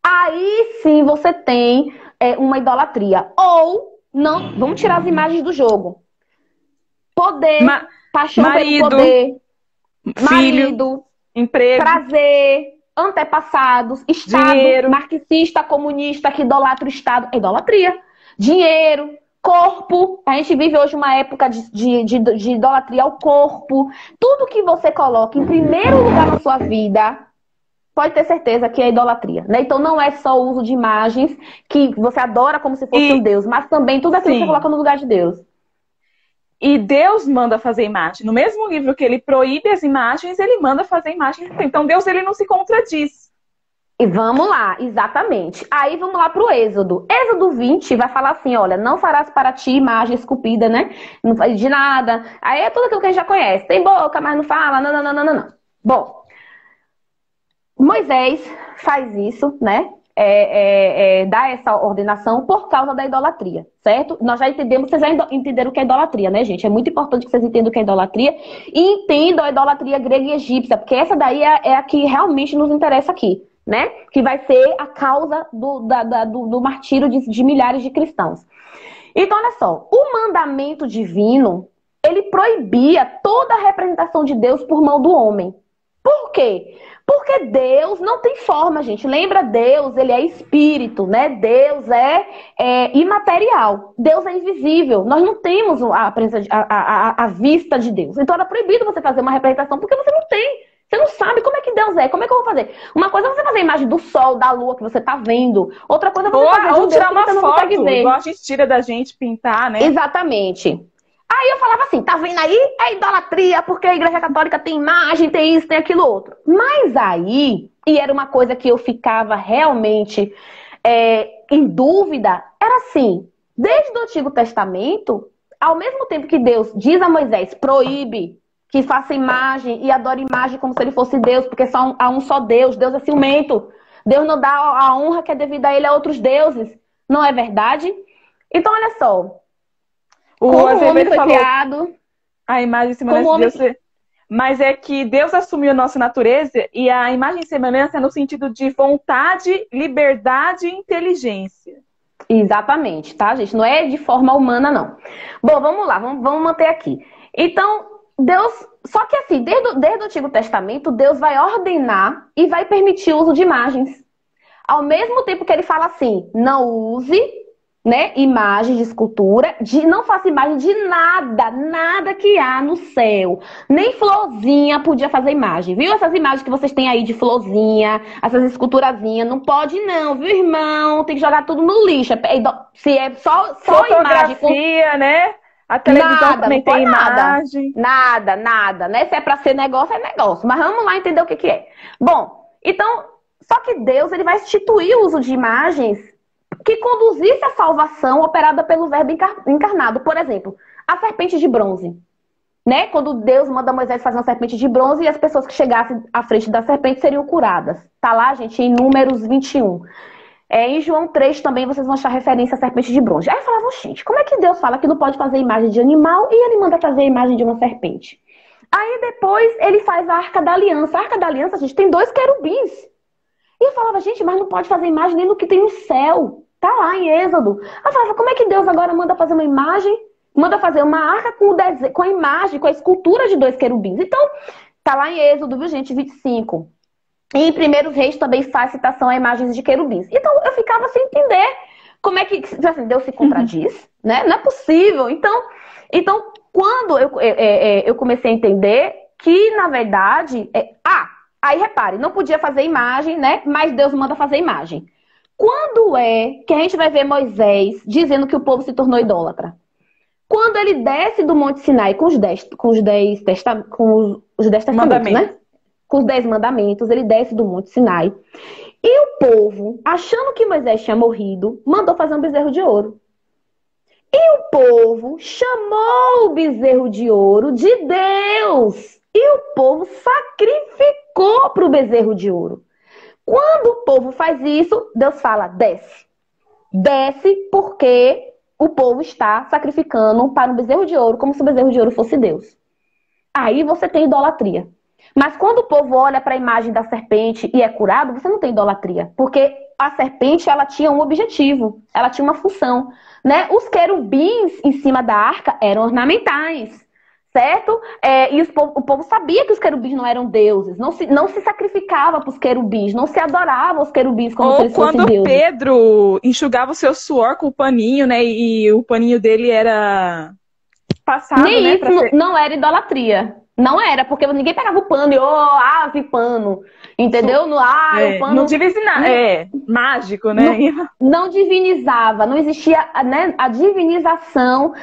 aí sim você tem uma idolatria. Ou, não, vamos tirar as imagens do jogo. Poder, paixão
marido,
pelo poder,
filho,
marido,
emprego,
prazer, antepassados, Estado,
dinheiro,
marxista, comunista, que idolatra o Estado. É idolatria. Dinheiro, corpo. A gente vive hoje uma época de idolatria ao corpo. Tudo que você coloca em primeiro lugar na sua vida, pode ter certeza que é idolatria, né? Então não é só o uso de imagens que você adora como se fosse um Deus, mas também tudo aquilo que você coloca no lugar de Deus.
E Deus manda fazer imagem. No mesmo livro que ele proíbe as imagens, ele manda fazer imagem. Então Deus, ele não se contradiz.
E vamos lá, exatamente. Aí vamos lá pro Êxodo. Êxodo 20 vai falar assim, olha, não farás para ti imagem esculpida, né? Não faz de nada. Aí é tudo aquilo que a gente já conhece. Tem boca, mas não fala, não. Bom, Moisés faz isso, né? Dá essa ordenação por causa da idolatria, certo? Nós já entendemos, vocês já entenderam o que é idolatria, né, gente? É muito importante que vocês entendam o que é idolatria e entendam a idolatria grega e egípcia, porque essa daí é a que realmente nos interessa aqui, né? Que vai ser a causa do martírio de milhares de cristãos. Então, olha só, o mandamento divino, ele proibia toda a representação de Deus por mão do homem. Por quê? Porque Deus não tem forma, gente. Lembra, Deus, ele é espírito, né? Deus é imaterial. Deus é invisível. Nós não temos a vista de Deus. Então era proibido você fazer uma representação porque você não tem. Você não sabe como é que Deus é. Como é que eu vou fazer? Uma coisa é você fazer a imagem do sol, da lua que você tá vendo. Outra coisa é você fazer de um Deus
tirar
que
uma
você não
foto,
consegue ver.
igual a gente tira da gente, pintar, né?
Exatamente. Aí eu falava assim, tá vendo aí? É idolatria, porque a Igreja Católica tem imagem, tem isso, tem aquilo outro. Mas aí, e era uma coisa que eu ficava realmente em dúvida, era assim, desde o Antigo Testamento, ao mesmo tempo que Deus diz a Moisés, proíbe que faça imagem e adore imagem como se ele fosse Deus, porque há um só Deus, Deus é ciumento. Deus não dá a honra que é devida a ele a outros deuses. Não é verdade? Então, olha só.
O
homem foi criado,
a imagem e semelhança de Deus. Mas é que Deus assumiu a nossa natureza e a imagem e semelhança é no sentido de vontade, liberdade e inteligência.
Exatamente, tá, gente? Não é de forma humana, não. Bom, vamos lá, vamos manter aqui. Então, Deus... Só que assim, desde o Antigo Testamento, Deus vai ordenar e vai permitir o uso de imagens. Ao mesmo tempo que ele fala assim, não use... né, imagem de escultura, não faça imagem de nada que há no céu. Nem florzinha podia fazer imagem, viu? Essas imagens que vocês têm aí de florzinha, essas esculturazinhas, não pode não, viu, irmão? Tem que jogar tudo no lixo. Se é só
fotografia,
imagem,
né? A televisão também tem imagem.
Nada, né? Se é pra ser negócio, é negócio. Mas vamos lá entender o que é. Bom, então, só que Deus, ele vai instituir o uso de imagens que conduzisse a salvação operada pelo Verbo encarnado. Por exemplo, a serpente de bronze. Né? Quando Deus manda Moisés fazer uma serpente de bronze e as pessoas que chegassem à frente da serpente seriam curadas. Tá lá, gente, em Números 21. Em João 3 também vocês vão achar referência à serpente de bronze. Aí eu falava, gente, como é que Deus fala que não pode fazer imagem de animal e ele manda fazer a imagem de uma serpente? Aí depois ele faz a Arca da Aliança. A Arca da Aliança, gente, tem 2 querubins. E eu falava, gente, mas não pode fazer imagem nem no que tem no céu. Tá lá em Êxodo. Eu falava, como é que Deus agora manda fazer uma imagem? Manda fazer uma arca com a imagem, com a escultura de 2 querubins. Então, tá lá em Êxodo, viu, gente? 25. E em 1 Reis também faz citação a imagens de querubins. Então, eu ficava sem entender como é que assim, Deus se contradiz, né? Não é possível. Então quando eu comecei a entender que, na verdade... aí repare, não podia fazer imagem, né? Mas Deus manda fazer imagem. Quando é que a gente vai ver Moisés dizendo que o povo se tornou idólatra? Quando ele desce do Monte Sinai com os 10 testamentos, né? Com os 10 mandamentos, ele desce do Monte Sinai. E o povo, achando que Moisés tinha morrido, mandou fazer um bezerro de ouro. E o povo chamou o bezerro de ouro de Deus. E o povo sacrificou para o bezerro de ouro. Quando o povo faz isso, Deus fala, desce. Desce porque o povo está sacrificando para um bezerro de ouro, como se o bezerro de ouro fosse Deus. Aí você tem idolatria. Mas quando o povo olha para a imagem da serpente e é curado, você não tem idolatria. Porque a serpente, ela tinha um objetivo, ela tinha uma função, né? Os querubins em cima da arca eram ornamentais, certo? E o povo sabia que os querubins não eram deuses, não se sacrificava para os querubins, não se adorava os querubins como se eles fossem deuses.
Ou quando Pedro enxugava o seu suor com o paninho, né? E o paninho dele era passado,
Nem
né?
isso não era idolatria. Não era, porque ninguém pegava o pano e, ave pano, entendeu? O pano...
Não diviniza, mágico, né?
Não divinizava, não existia, né, a divinização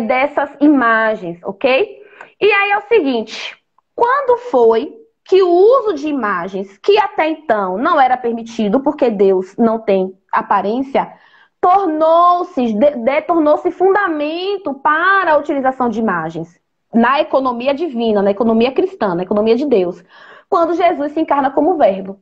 dessas imagens, ok? E aí é o seguinte, quando foi que o uso de imagens, que até então não era permitido, porque Deus não tem aparência, tornou-se fundamento para a utilização de imagens? Na economia divina, na economia cristã, na economia de Deus. Quando Jesus se encarna como verbo.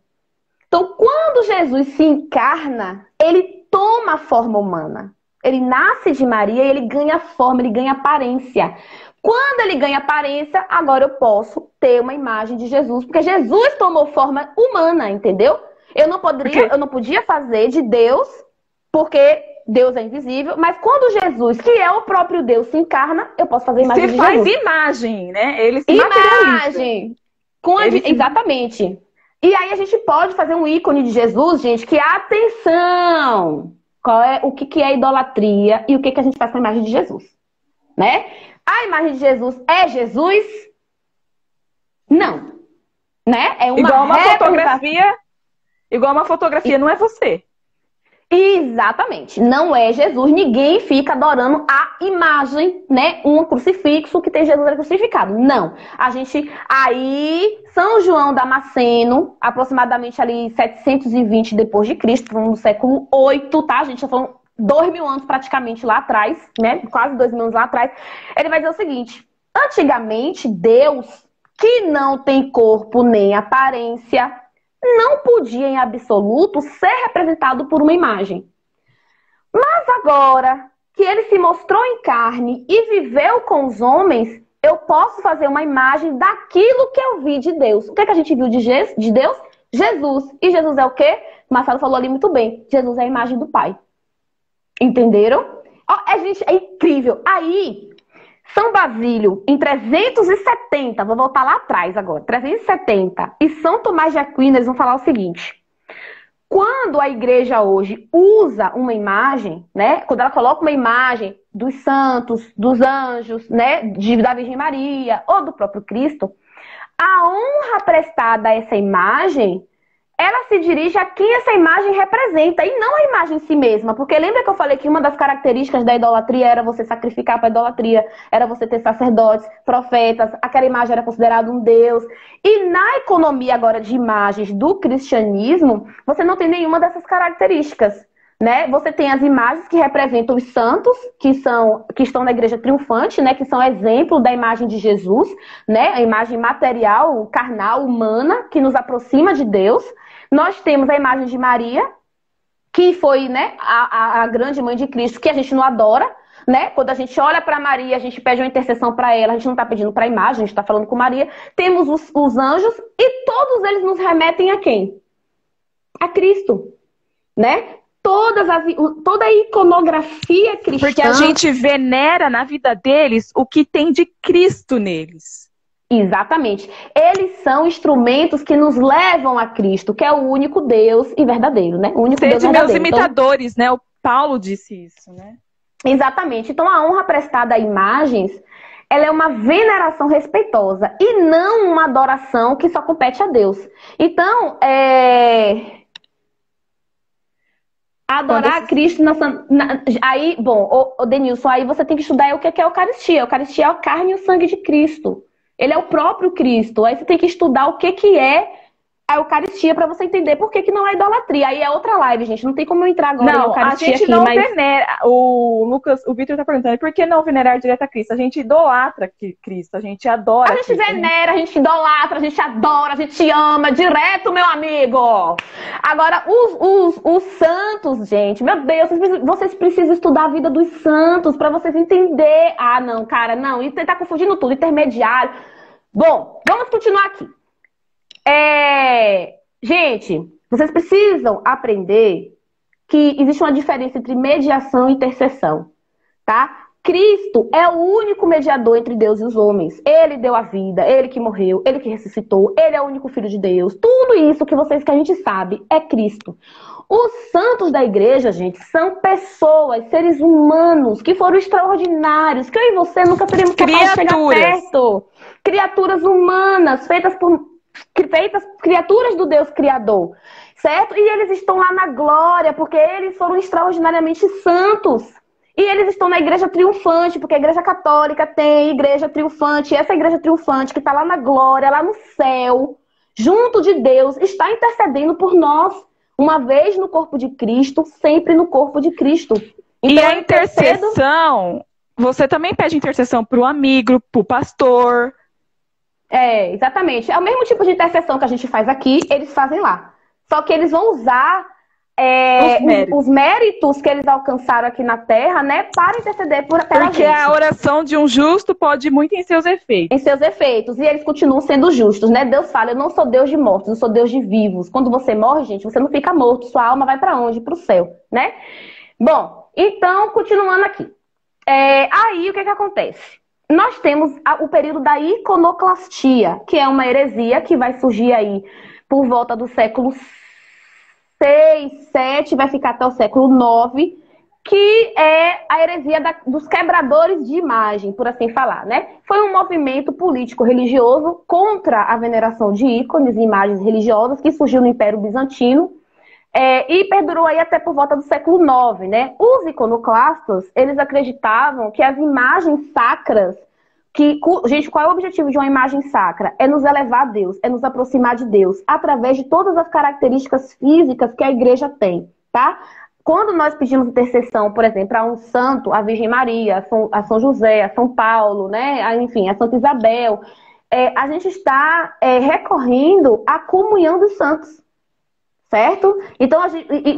Então, quando Jesus se encarna, ele toma a forma humana. Ele nasce de Maria e ele ganha forma, ele ganha aparência. Quando ele ganha aparência, agora eu posso ter uma imagem de Jesus, porque Jesus tomou forma humana, entendeu? Eu não podia fazer de Deus, porque Deus é invisível, mas quando Jesus, que é o próprio Deus, se encarna, eu posso fazer imagem de Jesus.
Você faz imagem, né? Ele se materializa.
Exatamente. E aí a gente pode fazer um ícone de Jesus, gente, que atenção! O que é idolatria e o que a gente faz com a imagem de Jesus, né? A imagem de Jesus é Jesus? Não. Né? É
igual uma fotografia, não é você.
Exatamente, não é Jesus, ninguém fica adorando a imagem, né, um crucifixo que tem Jesus crucificado, não. São João Damasceno, aproximadamente ali 720 depois de Cristo, no século 8, tá, gente, já falando 2000 anos praticamente lá atrás, né, quase 2000 anos lá atrás, ele vai dizer o seguinte, antigamente Deus, que não tem corpo nem aparência, não podia, em absoluto, ser representado por uma imagem. Mas agora que ele se mostrou em carne e viveu com os homens, eu posso fazer uma imagem daquilo que eu vi de Deus. O que a gente viu de Deus? Jesus. E Jesus é o quê? Marcelo falou ali muito bem. Jesus é a imagem do Pai. Entenderam? Gente, é incrível. Aí... São Basílio, em 370, vou voltar lá atrás agora, 370, e São Tomás de Aquino, eles vão falar o seguinte, quando a igreja hoje usa uma imagem, né, quando ela coloca uma imagem dos santos, dos anjos, né, da Virgem Maria, ou do próprio Cristo, a honra prestada a essa imagem, ela se dirige a quem essa imagem representa, e não a imagem em si mesma. Porque lembra que eu falei que uma das características da idolatria era você sacrificar para a idolatria, era você ter sacerdotes, profetas, aquela imagem era considerada um deus. E na economia agora de imagens do cristianismo, você não tem nenhuma dessas características, né? Você tem as imagens que representam os santos, que estão na igreja triunfante, né? Que são exemplo da imagem de Jesus, né? A imagem material, carnal, humana, que nos aproxima de Deus. Nós temos a imagem de Maria, que foi, né, a grande mãe de Cristo, que a gente não adora, né? Quando a gente olha para Maria, a gente pede uma intercessão para ela, a gente não está pedindo para a imagem, a gente está falando com Maria. Temos os anjos e todos eles nos remetem a quem? A Cristo, né? Toda a iconografia cristã...
Porque a gente venera na vida deles o que tem de Cristo neles.
Exatamente. Eles são instrumentos que nos levam a Cristo, que é o único Deus e verdadeiro, né? O único Deus verdadeiro.
Meus imitadores, então, né? O Paulo disse isso, né?
Exatamente. Então, a honra prestada a imagens, ela é uma veneração respeitosa e não uma adoração que só compete a Deus. Então, adorar a Cristo aí, bom, o Denilson, aí você tem que estudar o que é a Eucaristia. A Eucaristia é a carne e o sangue de Cristo. Ele é o próprio Cristo. Aí você tem que estudar o que é a Eucaristia para você entender por que não é idolatria. Aí é outra live, gente. Não tem como eu entrar agora em
Não, a
Eucaristia
gente
aqui,
não
mas...
venera. O Lucas, o Vitor tá perguntando, por que não venerar direto a Cristo? A gente idolatra Cristo, a gente adora
A gente
Cristo.
venera, a gente idolatra, a gente adora, a gente ama direto, meu amigo. Agora, os santos, gente, meu Deus, vocês precisam estudar a vida dos santos para vocês entenderem. Ah, não, cara, não. E você tá confundindo tudo, intermediário. Bom, vamos continuar aqui. Gente, vocês precisam aprender que existe uma diferença entre mediação e intercessão, tá? Cristo é o único mediador entre Deus e os homens. Ele deu a vida, ele que morreu, ele que ressuscitou, ele é o único filho de Deus. Tudo isso que a gente sabe é Cristo. Os santos da igreja, gente, são pessoas, seres humanos que foram extraordinários, que eu e você nunca teríamos capaz de chegar perto. Criaturas humanas, criaturas do Deus Criador, certo? E eles estão lá na glória, porque eles foram extraordinariamente santos. E eles estão na igreja triunfante, porque a igreja católica tem igreja triunfante. E essa igreja triunfante que está lá na glória, lá no céu, junto de Deus, está intercedendo por nós. Uma vez no corpo de Cristo, sempre no corpo de Cristo.
Então, e a intercessão, você também pede intercessão para o amigo, para o pastor.
Exatamente. É o mesmo tipo de intercessão que a gente faz aqui, eles fazem lá. Só que eles vão usar os méritos que eles alcançaram aqui na Terra, né, para interceder pela gente.
Porque a oração de um justo pode muito em seus efeitos.
Em seus efeitos. E eles continuam sendo justos, né? Deus fala, eu não sou Deus de mortos, eu sou Deus de vivos. Quando você morre, gente, você não fica morto. Sua alma vai para onde? Para o céu, né? Bom, então, continuando aqui. Aí, o que acontece? Nós temos o período da iconoclastia, que é uma heresia que vai surgir aí por volta do século 6, 7, vai ficar até o século 9, que é a heresia dos quebradores de imagem, por assim falar, né? Foi um movimento político-religioso contra a veneração de ícones e imagens religiosas que surgiu no Império Bizantino e perdurou aí até por volta do século 9, né? Os iconoclastas, eles acreditavam que as imagens sacras gente, qual é o objetivo de uma imagem sacra? É nos elevar a Deus, é nos aproximar de Deus, através de todas as características físicas que a igreja tem, tá? Quando nós pedimos intercessão, por exemplo, a um santo, a Virgem Maria, a São José, a São Paulo, né? Enfim, a Santa Isabel, a gente está recorrendo à comunhão dos santos. Certo? Então,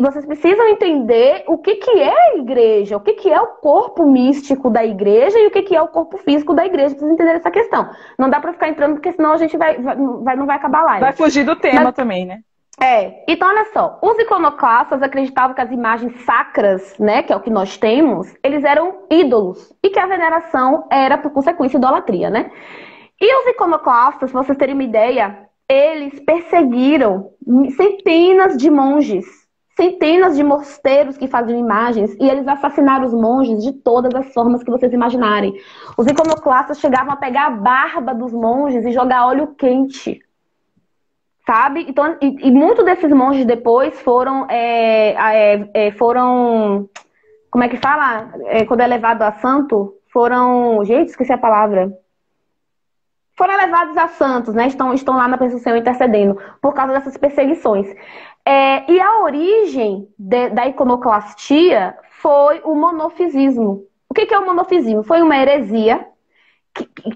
vocês precisam entender o que é a igreja, o que é o corpo místico da igreja e o que é o corpo físico da igreja. Precisam entender essa questão. Não dá para ficar entrando, porque senão a gente não vai acabar lá.
Vai fugir do tema também, né?
Então, olha só. Os iconoclastas acreditavam que as imagens sacras, né, que é o que nós temos, eles eram ídolos. E que a veneração era, por consequência, idolatria, né? E os iconoclastas, pra vocês terem uma ideia, eles perseguiram centenas de monges, centenas de mosteiros que faziam imagens, e eles assassinaram os monges de todas as formas que vocês imaginarem. Os iconoclastas chegavam a pegar a barba dos monges e jogar óleo quente, sabe? Então, e muitos desses monges depois foram, como é que fala? Quando é levado a santo, gente, esqueci a palavra. Foram levados a santos, né? Estão lá na presença do Senhor intercedendo por causa dessas perseguições. E a origem da iconoclastia foi o monofisismo. O que é o monofisismo? Foi uma heresia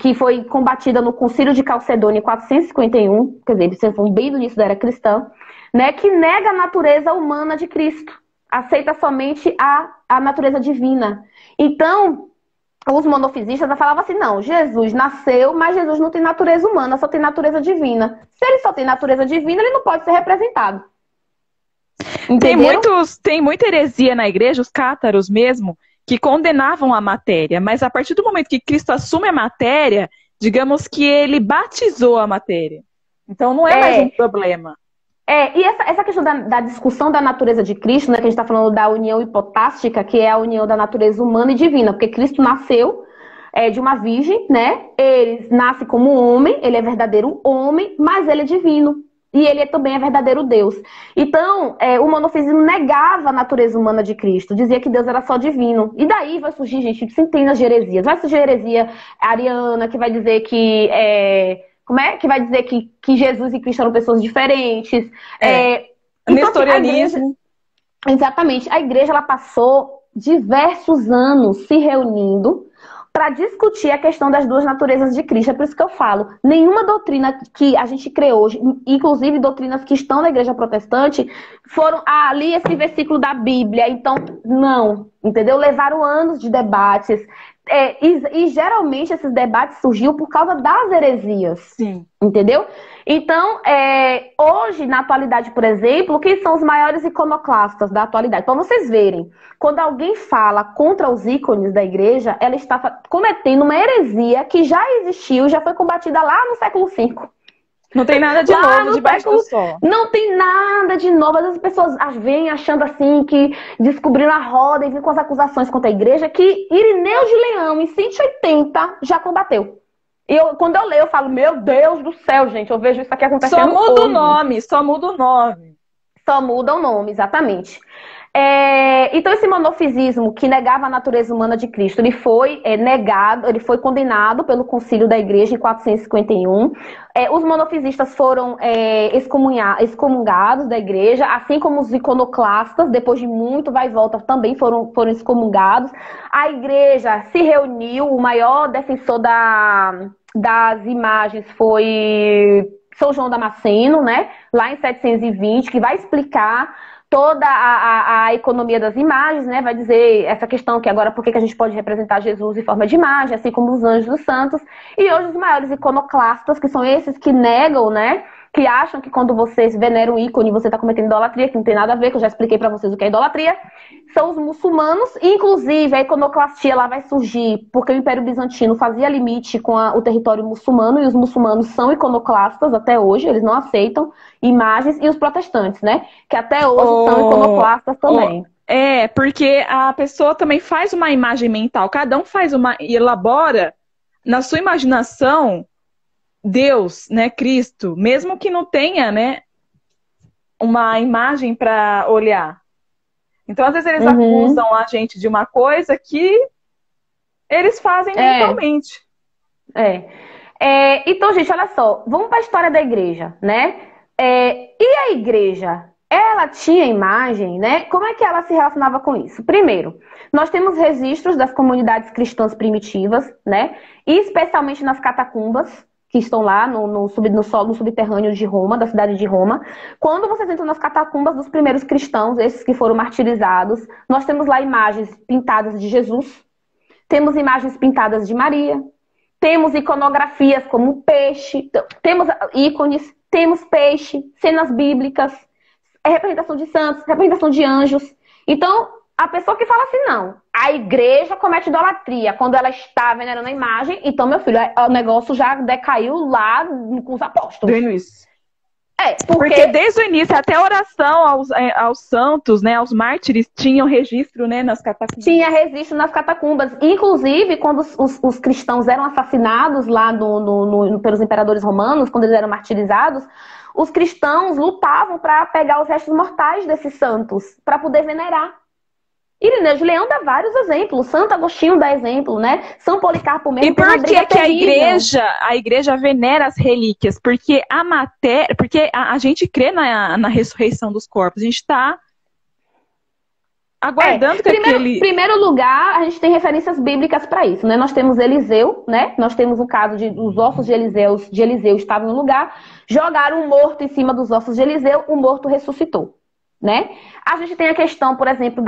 que foi combatida no Concílio de Calcedônia em 451, quer dizer, isso foi bem no início da era cristã, né? Que nega a natureza humana de Cristo. Aceita somente a natureza divina. Então, os monofisistas falavam assim, não, Jesus nasceu, mas Jesus não tem natureza humana, só tem natureza divina. Se ele só tem natureza divina, ele não pode ser representado.
Tem muita heresia na igreja, os cátaros mesmo, que condenavam a matéria, mas a partir do momento que Cristo assume a matéria, digamos que ele batizou a matéria. Então não é mais um problema.
E essa questão da discussão da natureza de Cristo, né, que a gente está falando da união hipotástica, que é a união da natureza humana e divina, porque Cristo nasceu de uma virgem, né? Ele nasce como homem, ele é verdadeiro homem, mas ele é divino. E ele também é verdadeiro Deus. Então, o monofisismo negava a natureza humana de Cristo, dizia que Deus era só divino. E daí vai surgir, gente, centenas de heresias. Vai surgir a heresia ariana, que vai dizer que Como é que vai dizer que Jesus e Cristo eram pessoas diferentes? Então,
Nestorianismo.
Exatamente. A igreja ela passou diversos anos se reunindo para discutir a questão das duas naturezas de Cristo. É por isso que eu falo, nenhuma doutrina que a gente crê hoje, inclusive doutrinas que estão na igreja protestante, foram ali esse versículo da Bíblia. Então, não, entendeu? Levaram anos de debates. E geralmente esses debates surgiam por causa das heresias.
Sim.
Entendeu? Então, hoje, na atualidade, por exemplo, quem são os maiores iconoclastas da atualidade? Para vocês verem, quando alguém fala contra os ícones da igreja, ela está cometendo uma heresia que já existiu e já foi combatida lá no século V.
Não tem nada de novo debaixo do sol.
Não tem nada de novo. Às vezes as pessoas vêm achando assim que descobriram a roda e vêm com as acusações contra a igreja que Irineu de Leão, em 180, já combateu. E quando eu leio, eu falo, meu Deus do céu, gente, eu vejo isso aqui acontecendo hoje.
Só muda o nome, só muda o nome.
Só muda o nome, exatamente. Então esse monofisismo que negava a natureza humana de Cristo, ele foi negado, ele foi condenado pelo concílio da igreja em 451. Os monofisistas foram excomungados da igreja, assim como os iconoclastas, depois de muito vai e volta, também foram excomungados. A igreja se reuniu, o maior defensor das imagens foi São João Damasceno, né? Lá em 720, que vai explicar toda a economia das imagens, né? Vai dizer essa questão que agora por que a gente pode representar Jesus em forma de imagem, assim como os anjos dos santos. E hoje os maiores iconoclastas, que são esses que negam, né? Que acham que quando vocês veneram um ícone, você está cometendo idolatria, que não tem nada a ver, que eu já expliquei para vocês o que é idolatria, são os muçulmanos. Inclusive, a iconoclastia lá vai surgir porque o Império Bizantino fazia limite com o território muçulmano, e os muçulmanos são iconoclastas até hoje, eles não aceitam imagens, e os protestantes, né? Que até hoje são iconoclastas também.
Porque a pessoa também faz uma imagem mental, cada um faz e elabora na sua imaginação Deus, né, Cristo, mesmo que não tenha, né, uma imagem para olhar. Então, às vezes, eles acusam a gente de uma coisa que eles fazem mentalmente.
Então, gente, olha só, vamos para a história da igreja, né? E a igreja, ela tinha imagem, né? Como é que ela se relacionava com isso? Primeiro, nós temos registros das comunidades cristãs primitivas, né? E especialmente nas catacumbas, que estão lá no solo subterrâneo de Roma, da cidade de Roma. Quando vocês entram nas catacumbas dos primeiros cristãos, esses que foram martirizados, nós temos lá imagens pintadas de Jesus, temos imagens pintadas de Maria, temos iconografias como peixe, temos ícones, temos peixe, cenas bíblicas, representação de santos, representação de anjos. Então, a pessoa que fala assim, não, a igreja comete idolatria quando ela está venerando a imagem, então, meu filho, o negócio já decaiu lá com os apóstolos.
Do início. Porque desde o início, até a oração aos santos, né, aos mártires, tinham registro, né, nas catacumbas.
Tinha registro nas catacumbas. Inclusive, quando os cristãos eram assassinados lá pelos imperadores romanos, quando eles eram martirizados, os cristãos lutavam para pegar os restos mortais desses santos, para poder venerar. Irineu de Leão dá vários exemplos. Santo Agostinho dá exemplo, né? São Policarpo mesmo.
E por que a igreja venera as relíquias? Porque a gente crê na ressurreição dos corpos. A gente está aguardando que
primeiro lugar, a gente tem referências bíblicas para isso, né? Nós temos Eliseu, né? Nós temos o caso os ossos de Eliseu estavam no lugar, jogaram um morto em cima dos ossos de Eliseu, o morto ressuscitou. Né? A gente tem a questão, por exemplo,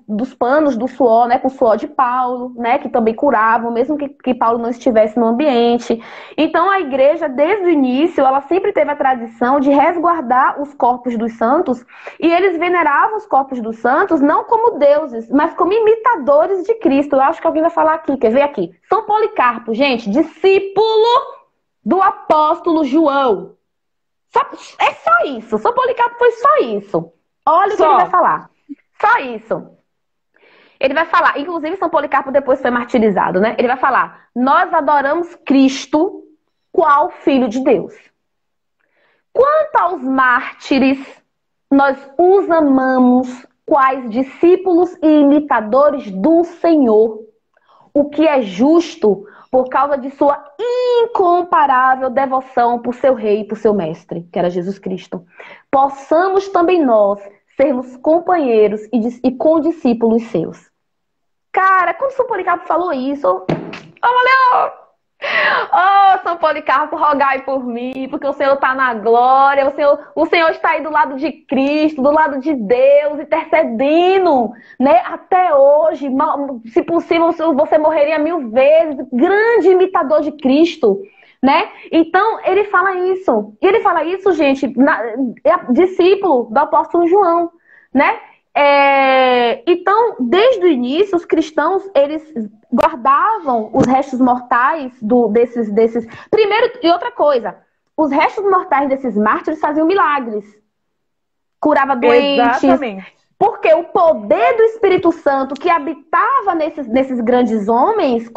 dos panos do suor, né? Com o suor de Paulo, né? Que também curavam, mesmo que Paulo não estivesse no ambiente. Então a igreja, desde o início, ela sempre teve a tradição de resguardar os corpos dos santos, e eles veneravam os corpos dos santos não como deuses, mas como imitadores de Cristo. Eu acho que alguém vai falar aqui, quer ver aqui? São Policarpo, gente, discípulo do apóstolo João. É só isso. São Policarpo foi só isso. Olha o que ele vai falar. Só isso. Ele vai falar, inclusive São Policarpo depois foi martirizado, né? Ele vai falar, nós adoramos Cristo, qual Filho de Deus. Quanto aos mártires, nós os amamos, quais discípulos e imitadores do Senhor. o que é justo por causa de sua incomparável devoção por seu rei e por seu mestre, que era Jesus Cristo. Possamos também nós sermos companheiros e condiscípulos seus. Cara, quando São Policarpo falou isso, valeu! Oh, São Policarpo, rogai por mim, porque o Senhor está na glória, o Senhor está aí do lado de Cristo, do lado de Deus, intercedendo, né? Até hoje, se possível, você morreria 1000 vezes, grande imitador de Cristo, né? Então, ele fala isso. E ele fala isso, gente, discípulo do apóstolo João, né? Então, desde o início, os cristãos, eles guardavam os restos mortais desses... Primeiro, e outra coisa, os restos mortais desses mártires faziam milagres. Curava doentes.
Exatamente.
Porque o poder do Espírito Santo que habitava nesses grandes homens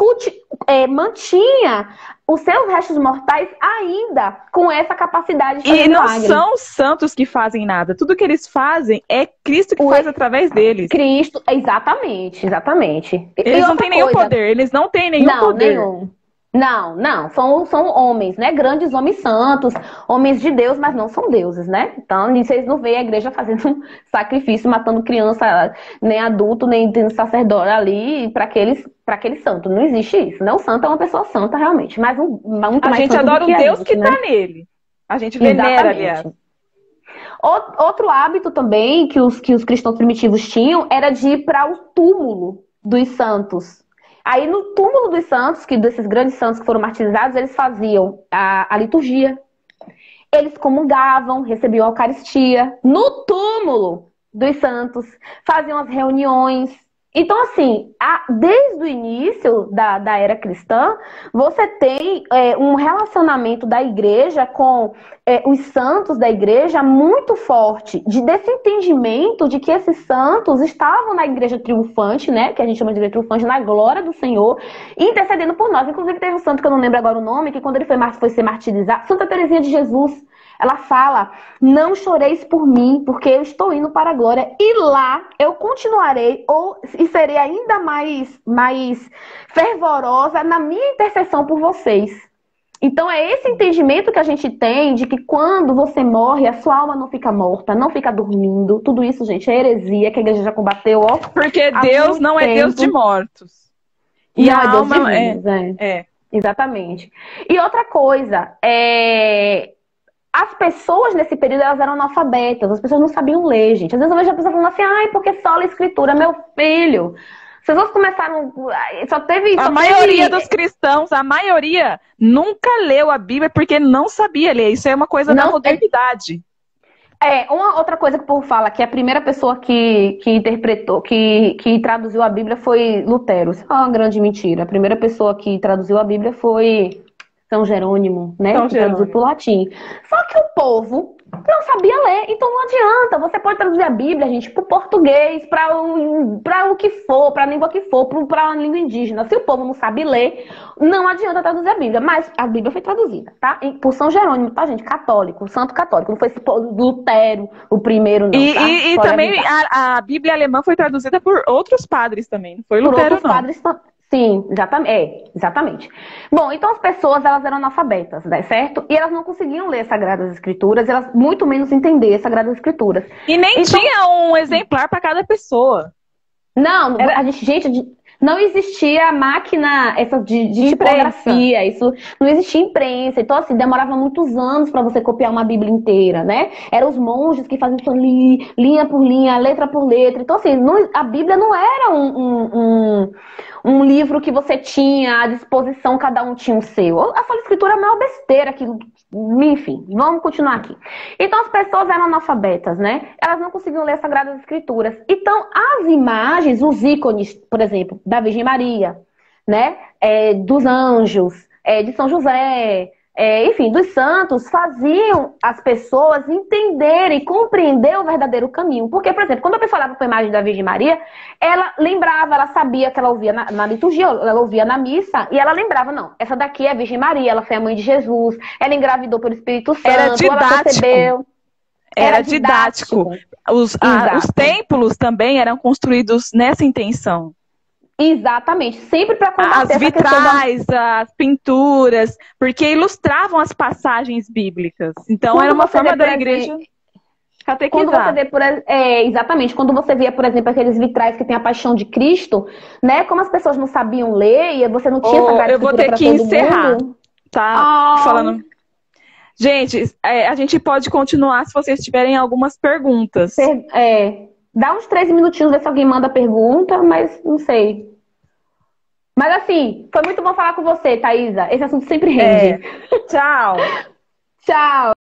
mantinha os seus restos mortais ainda com essa capacidade de fazer milagre.
E não são os santos que fazem nada. Tudo que eles fazem é Cristo que faz através deles.
Cristo, exatamente.
Eles não têm nenhum poder. Eles não têm nenhum poder.
Nenhum. Não. São homens, né? Grandes homens santos, homens de Deus, mas não são deuses, né? Então, vocês não veem a igreja fazendo um sacrifício, matando criança, nem adulto, nem sacerdote ali para aquele santo. Não existe isso. Não, o santo é uma pessoa santa, realmente. Mas muito mais
a gente adora o Deus que está nele. A gente venera, aliás.
Outro hábito também que os cristãos primitivos tinham era de ir para o túmulo dos santos. Aí no túmulo dos santos, desses grandes santos que foram martirizados, eles faziam a liturgia. Eles comungavam, recebiam a Eucaristia no túmulo dos santos, faziam as reuniões. Então, assim, desde o início da era cristã, você tem um relacionamento da igreja com os santos da igreja muito forte, desse entendimento de que esses santos estavam na igreja triunfante, né? Que a gente chama de igreja triunfante, na glória do Senhor, intercedendo por nós. Inclusive, teve um santo que eu não lembro agora o nome, que quando ele foi ser martirizado, Santa Teresinha de Jesus. Ela fala, não choreis por mim, porque eu estou indo para a glória. E lá eu continuarei, e serei ainda mais fervorosa na minha intercessão por vocês. Então é esse entendimento que a gente tem de que quando você morre, a sua alma não fica morta, não fica dormindo. Tudo isso, gente, é heresia que a igreja já combateu.
Porque Deus não é Deus de mortos.
E a alma é. Exatamente. E outra coisa, as pessoas nesse período, elas eram analfabetas, as pessoas não sabiam ler, gente. Às vezes eu vejo a pessoa falando assim, porque só lê escritura, meu filho. As pessoas começaram,
a maioria dos cristãos, a maioria nunca leu a Bíblia porque não sabia ler. Isso é uma coisa da modernidade.
Uma outra coisa que o povo fala, que a primeira pessoa que interpretou, que traduziu a Bíblia foi Lutero. Isso é uma grande mentira. A primeira pessoa que traduziu a Bíblia foi São Jerônimo, né? Que traduziu pro latim. Só que o povo não sabia ler, então não adianta. Você pode traduzir a Bíblia, gente, pro português, para o que for, pra língua que for, pra língua indígena. Se o povo não sabe ler, não adianta traduzir a Bíblia. Mas a Bíblia foi traduzida, tá? Por São Jerônimo, tá, gente? Católico, santo católico. Não foi Lutero o primeiro, não, tá?
E também a Bíblia alemã foi traduzida por outros padres também. Não foi Lutero,
por outros padres. Sim, exatamente. Bom, então as pessoas, elas eram analfabetas, né, certo? E elas não conseguiam ler Sagradas Escrituras, elas muito menos entender Sagradas Escrituras.
E nem tinha um exemplar para cada pessoa.
Não, não existia máquina de tipografia, isso não existia imprensa. Então, assim, demorava muitos anos para você copiar uma Bíblia inteira, né? Eram os monges que faziam isso linha por linha, letra por letra. Então, assim, a Bíblia não era um livro que você tinha à disposição, cada um tinha o seu. A sua escritura é a maior besteira que... Enfim, vamos continuar aqui. Então as pessoas eram analfabetas, né? Elas não conseguiam ler as Sagradas Escrituras. Então as imagens, os ícones, por exemplo, da Virgem Maria, né? Dos anjos, de São José, enfim, dos santos, faziam as pessoas entenderem, compreender o verdadeiro caminho. Porque, por exemplo, quando a pessoa olhava para a imagem da Virgem Maria, ela lembrava, ela sabia que ela ouvia na liturgia, ela ouvia na missa, e ela lembrava, não, essa daqui é a Virgem Maria, ela foi a mãe de Jesus, ela engravidou pelo Espírito Santo,
era didático.
Ela recebeu...
Era didático. Os templos também eram construídos nessa intenção.
Exatamente, sempre para
As
combater essa questão
vitrais, as pinturas, porque ilustravam as passagens bíblicas. Então era
Quando
uma
você vê,
forma
por
da igreja
exemplo, quando você
catequizar.
vê, exatamente, quando você via, por exemplo, aqueles vitrais que tem a Paixão de Cristo, né? Como as pessoas não sabiam ler e você não tinha
Ou
Sagrada
eu vou
Escritura
ter
para
que
todo
encerrar,
mundo.
tá?
Ah,
Falando. Gente, a gente pode continuar se vocês tiverem algumas perguntas.
dá uns 13 minutinhos, ver se alguém manda pergunta, mas não sei. Mas assim, foi muito bom falar com você, Thaisa. Esse assunto sempre rende.
Tchau.
Tchau!